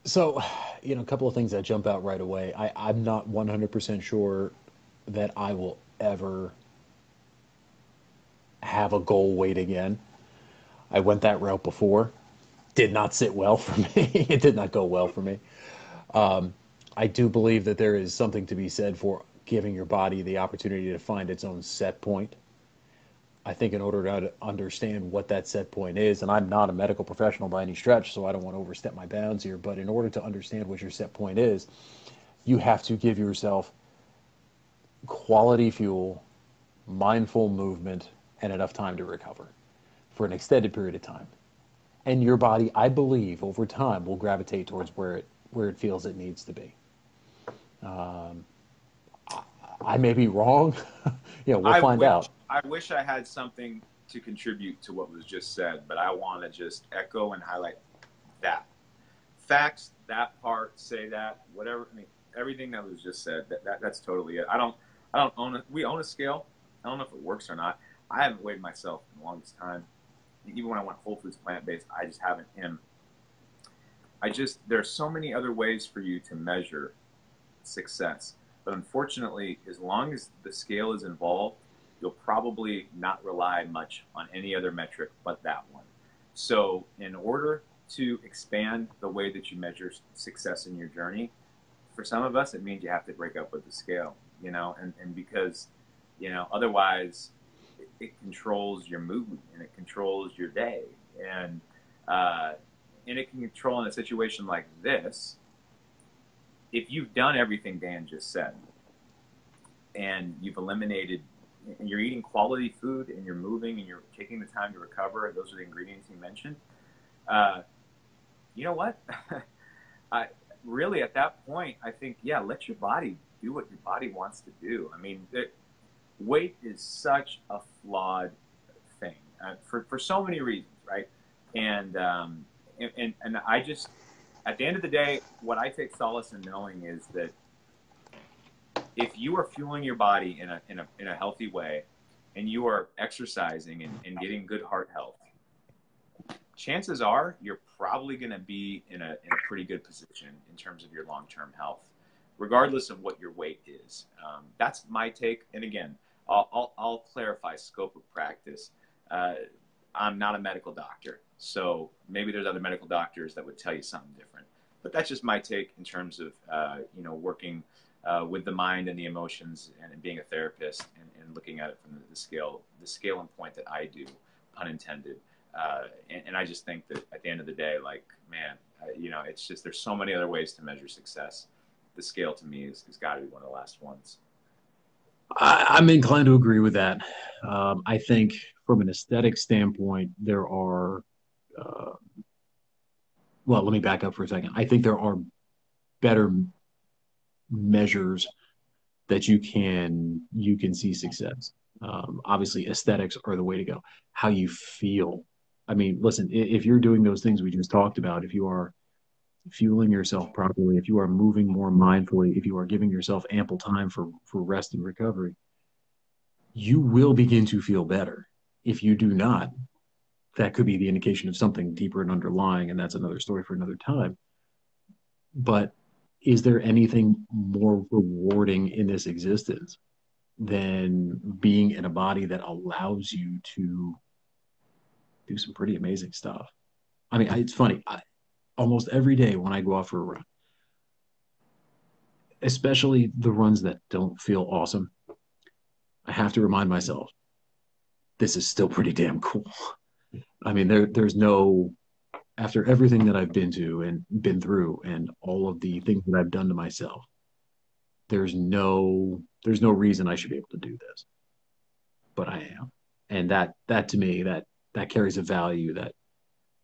Speaker 3: So, a couple of things that jump out right away. I'm not 100% sure that I will ever have a goal weight again. I went that route before. Did not sit well for me. It did not go well for me. I do believe that there is something to be said for giving your body the opportunity to find its own set point. I think in order to understand what that set point is, and I'm not a medical professional by any stretch, so I don't want to overstep my bounds here, but in order to understand what your set point is, you have to give yourself quality fuel, mindful movement, and enough time to recover for an extended period of time. And your body, I believe, over time will gravitate towards where it feels it needs to be. I may be wrong. We'll find out.
Speaker 1: I wish I had something to contribute to what was just said, but I want to just echo and highlight that. Facts, that part, say that, whatever. I mean, everything that was just said, that's totally it. I don't own it. We own a scale. I don't know if it works or not. I haven't weighed myself in the longest time. Even when I went whole foods plant-based, I just haven't. And there's so many other ways for you to measure success. But unfortunately, as long as the scale is involved, you'll probably not rely much on any other metric but that one. So in order to expand the way that you measure success in your journey, for some of us, it means you have to break up with the scale, and because, otherwise it controls your mood and it controls your day. And it can control in a situation like this. If you've done everything Dan just said, and you've eliminated, and you're eating quality food, and you're moving, and you're taking the time to recover, those are the ingredients he mentioned. You know what? Really, at that point, I think, let your body do what your body wants to do. I mean, weight is such a flawed thing for so many reasons, right? And I just, at the end of the day, what I take solace in knowing is that if you are fueling your body in a healthy way, and you are exercising and getting good heart health, chances are you're probably going to be in a pretty good position in terms of your long-term health, regardless of what your weight is. That's my take. And again, I'll clarify scope of practice. I'm not a medical doctor, so maybe there's other medical doctors that would tell you something different. But that's just my take in terms of working with the mind and the emotions, and being a therapist, and looking at it from the scale and point that I do, pun intended. And I just think that at the end of the day, it's just, there's so many other ways to measure success. The scale to me has got to be one of the last ones.
Speaker 2: I'm inclined to agree with that. I think from an aesthetic standpoint, there are, well, let me back up for a second. I think there are better measures that you can see success. Obviously, aesthetics are the way to go. How you feel. I mean, listen, if you're doing those things we just talked about, if you are fueling yourself properly, if you are moving more mindfully, if you are giving yourself ample time for rest and recovery, you will begin to feel better. If you do not, that could be the indication of something deeper and underlying, and that's another story for another time. But is there anything more rewarding in this existence than being in a body that allows you to do some pretty amazing stuff? I mean, it's funny. Almost every day when I go out for a run, especially the runs that don't feel awesome, I have to remind myself, this is still pretty damn cool. I mean, there's no, after everything that I've been to and been through and all of the things that I've done to myself, there's no reason I should be able to do this. But I am. And that to me, that carries a value that,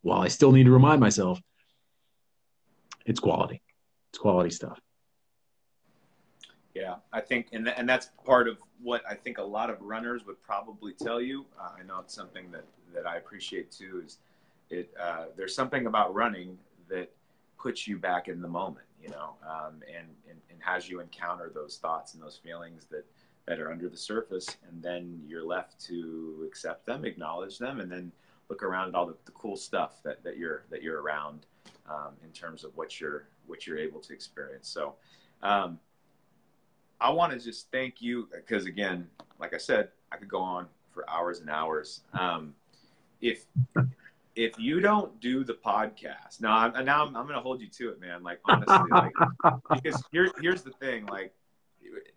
Speaker 2: while I still need to remind myself, it's quality. It's quality stuff.
Speaker 1: Yeah, I think, and that's part of what I think a lot of runners would probably tell you. I know it's something that I appreciate too, is there's something about running that puts you back in the moment, and has you encounter those thoughts and those feelings that are under the surface, and then you're left to accept them, acknowledge them, and then look around at all the cool stuff that you're around, in terms of what you're able to experience. So I want to just thank you, because again, like I said, I could go on for hours and hours. If you don't do the podcast, I'm going to hold you to it, man. Like, honestly, because here's the thing,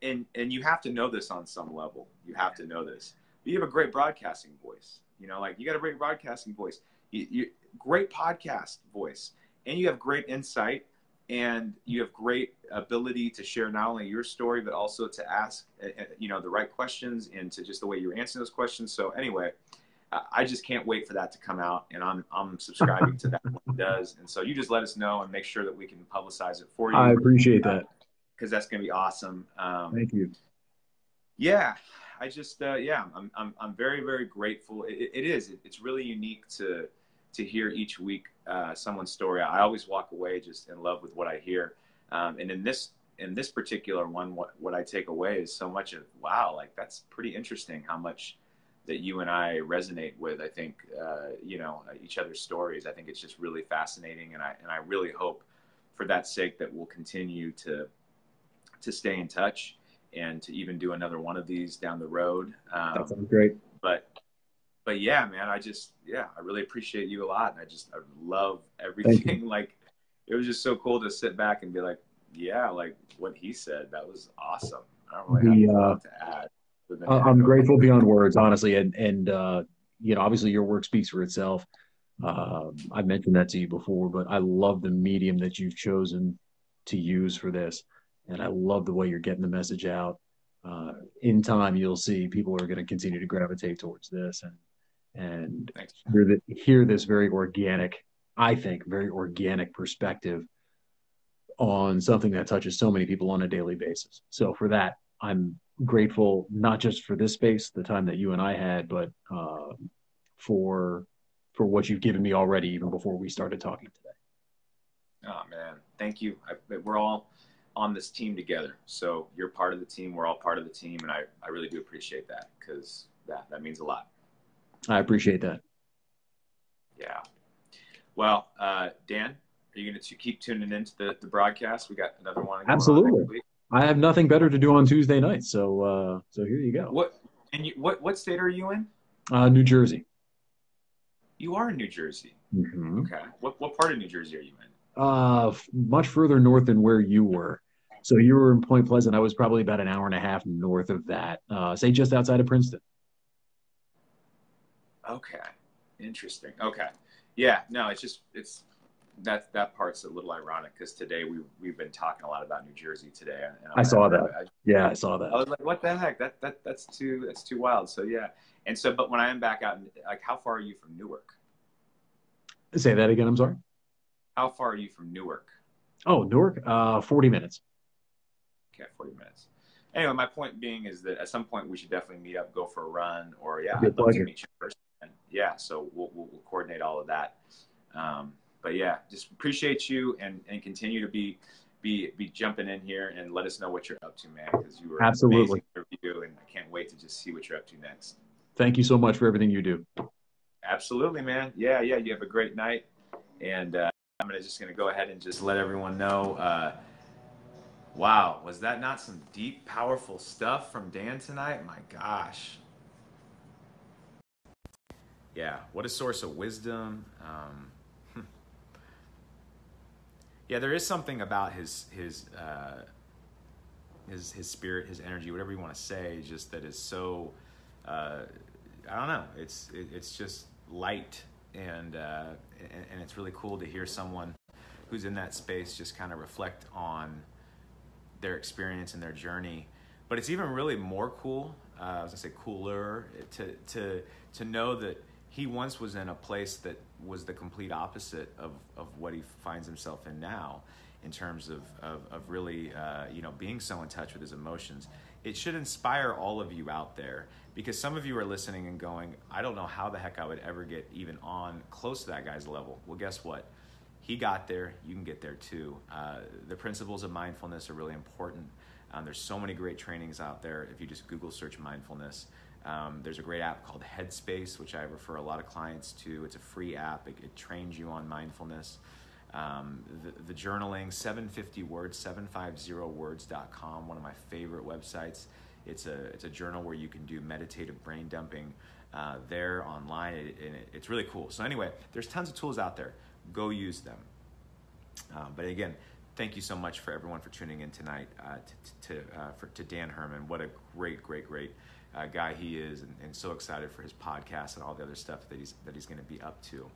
Speaker 1: and you have to know this on some level. You have to know this. You have a great broadcasting voice. You got a great broadcasting voice. You great podcast voice, and you have great insight, and you have great ability to share not only your story but also to ask, the right questions, and to just the way you're answering those questions. So anyway, I just can't wait for that to come out, and I'm subscribing to that when it does. And so you just let us know and make sure that we can publicize it for you.
Speaker 2: I appreciate that,
Speaker 1: because that's going to be awesome.
Speaker 2: Thank you.
Speaker 1: Yeah, I just I'm very very grateful. It's really unique to hear each week someone's story. I always walk away just in love with what I hear, and in this particular one, what I take away is so much of wow, like that's pretty interesting how much that you and I resonate with. I think each other's stories. I think it's just really fascinating, and I really hope for that sake that we'll continue to stay in touch and to even do another one of these down the road.
Speaker 2: That sounds great.
Speaker 1: But yeah, man, I really appreciate you a lot. And I love
Speaker 2: Thank you.
Speaker 1: everything. Like, it was just so cool to sit back and be like, yeah, like what he said, that was awesome. I don't really have a lot to add.
Speaker 2: I'm grateful beyond words, honestly. And obviously your work speaks for itself. I've mentioned that to you before, but I love the medium that you've chosen to use for this. And I love the way you're getting the message out. In time, you'll see people are going to continue to gravitate towards this and
Speaker 1: Thanks.
Speaker 2: hear this very organic, I think, very organic perspective on something that touches so many people on a daily basis. So for that, I'm grateful not just for this space, the time that you and I had, but for what you've given me already, even before we started talking today.
Speaker 1: Oh man, thank you. We're all on this team together. So you're part of the team. We're all part of the team, and I really do appreciate that because that means a lot.
Speaker 2: I appreciate that.
Speaker 1: Yeah. Well, Dan, are you going to keep tuning into the broadcast? We got another one.
Speaker 2: Absolutely. I have nothing better to do on Tuesday nights, so here you go.
Speaker 1: What state are you in?
Speaker 2: New Jersey.
Speaker 1: You are in New Jersey.
Speaker 2: Mm-hmm.
Speaker 1: Okay. What part of New Jersey are you in?
Speaker 2: Much further north than where you were. So you were in Point Pleasant. I was probably about an hour and a half north of that. Say just outside of Princeton.
Speaker 1: Okay. Interesting. Okay. Yeah. No, it's that part's a little ironic because today we've been talking a lot about New Jersey today. And
Speaker 2: I saw that. I saw that.
Speaker 1: I was like, what the heck? That's too wild. So yeah. And so, but when I am back out, like, how far are you from Newark?
Speaker 2: Say that again. I'm sorry.
Speaker 1: How far are you from Newark?
Speaker 2: Oh, Newark. 40 minutes.
Speaker 1: Okay, 40 minutes. Anyway, my point being is that at some point we should definitely meet up, go for a run, or I'd love to meet you in person. And yeah, so we'll coordinate all of that. But yeah, just appreciate you and continue to be jumping in here and let us know what you're up to, man, because you were
Speaker 2: absolutely
Speaker 1: an amazing interview, and I can't wait to just see what you're up to next.
Speaker 2: Thank you so much for everything you do.
Speaker 1: Absolutely, man. Yeah. You have a great night, and I'm just gonna go ahead and just let everyone know. Wow, was that not some deep, powerful stuff from Dan tonight? My gosh. Yeah, what a source of wisdom. Yeah, there is something about his spirit, his energy, whatever you want to say, just that is so. I don't know. It's just light, and it's really cool to hear someone who's in that space just kind of reflect on their experience and their journey. But it's even really more cool. I was gonna say cooler to know that he once was in a place that was the complete opposite of what he finds himself in now, in terms of really being so in touch with his emotions. It should inspire all of you out there, because some of you are listening and going, I don't know how the heck I would ever get even on close to that guy's level. Well, guess what? He got there. You can get there too. The principles of mindfulness are really important. There's so many great trainings out there. If you just Google search mindfulness, there's a great app called Headspace, which I refer a lot of clients to. It's a free app. It trains you on mindfulness. The journaling, 750words, 750words.com, one of my favorite websites. It's a journal where you can do meditative brain dumping there online, and it's really cool. So anyway, there's tons of tools out there. Go use them. But again, thank you so much for everyone for tuning in tonight to Dan Herman. What a great guy he is, and so excited for his podcast and all the other stuff that he's going to be up to.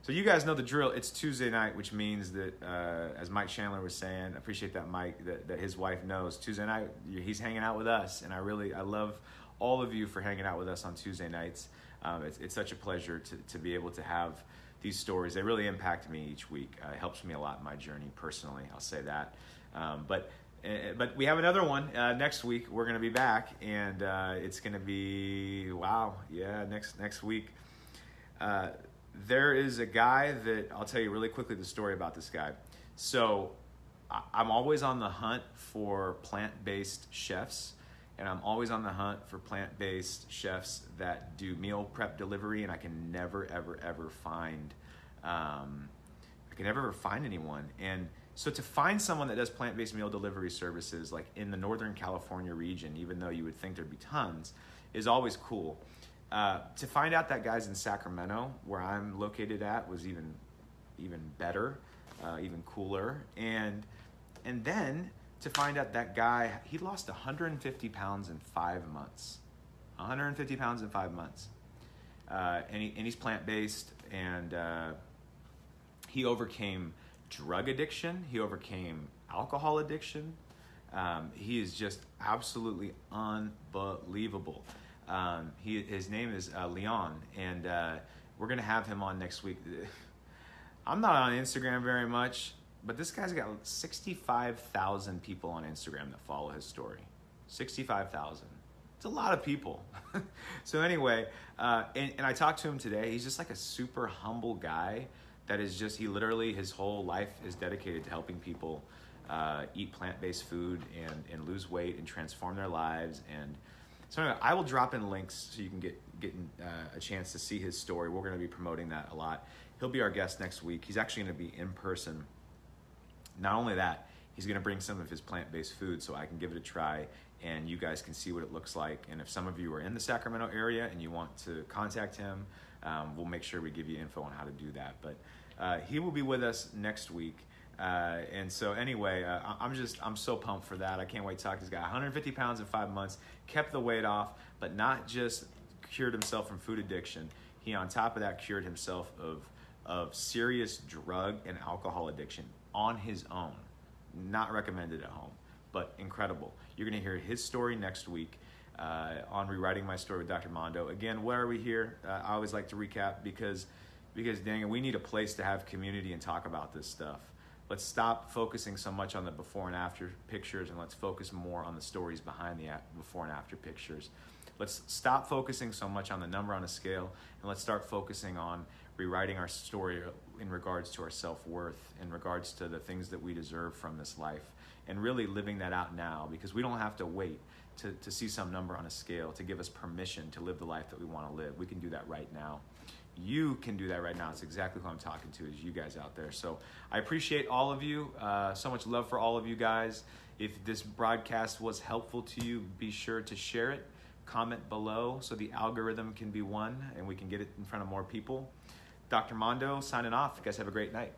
Speaker 1: So you guys know the drill. It's Tuesday night, which means that, as Mike Chandler was saying, I appreciate that Mike, that his wife knows Tuesday night he's hanging out with us, and I love all of you for hanging out with us on Tuesday nights. It's such a pleasure to be able to have these stories. They really impact me each week. It helps me a lot in my journey personally. I'll say that. But we have another one next week. We're going to be back, and it's going to be, wow, yeah, next week. There is a guy that, I'll tell you really quickly the story about this guy. So I'm always on the hunt for plant-based chefs, and I'm always on the hunt for plant-based chefs that do meal prep delivery, and I can never, ever, ever find, anyone. And so to find someone that does plant-based meal delivery services, like in the Northern California region, even though you would think there'd be tons, is always cool. To find out that guy's in Sacramento, where I'm located at, was even better, even cooler. And then to find out that guy, he lost 150 pounds in 5 months. 150 pounds in 5 months. And he's plant-based, and he overcame drug addiction. He overcame alcohol addiction. He is just absolutely unbelievable. His name is Leon, and we're going to have him on next week. I'm not on Instagram very much, but this guy's got 65,000 people on Instagram that follow his story. 65,000. It's a lot of people. So anyway, and I talked to him today. He's just like a super humble guy that is just, he literally, his whole life is dedicated to helping people eat plant-based food and lose weight and transform their lives. And so anyway, I will drop in links so you can get a chance to see his story. We're going to be promoting that a lot. He'll be our guest next week. He's actually going to be in person. Not only that, he's going to bring some of his plant-based food so I can give it a try and you guys can see what it looks like. And if some of you are in the Sacramento area and you want to contact him, we'll make sure we give you info on how to do that. But he will be with us next week. And so anyway, I'm so pumped for that. I can't wait to talk to this guy. 150 pounds in 5 months, kept the weight off, but not just cured himself from food addiction. He, on top of that, cured himself of serious drug and alcohol addiction on his own. Not recommended at home, but incredible. You're going to hear his story next week on Rewriting My Story with Dr. Mondo. Again, why are we here? I always like to recap because dang it, we need a place to have community and talk about this stuff. Let's stop focusing so much on the before and after pictures, and let's focus more on the stories behind the before and after pictures. Let's stop focusing so much on the number on a scale, and let's start focusing on rewriting our story in regards to our self-worth, in regards to the things that we deserve from this life, and really living that out now, because we don't have to wait to see some number on a scale to give us permission to live the life that we want to live. We can do that right now. You can do that right now. It's exactly who I'm talking to, is you guys out there. So I appreciate all of you. So much love for all of you guys. If this broadcast was helpful to you, be sure to share it. Comment below so the algorithm can be won and we can get it in front of more people. Dr. Mondo signing off. You guys have a great night.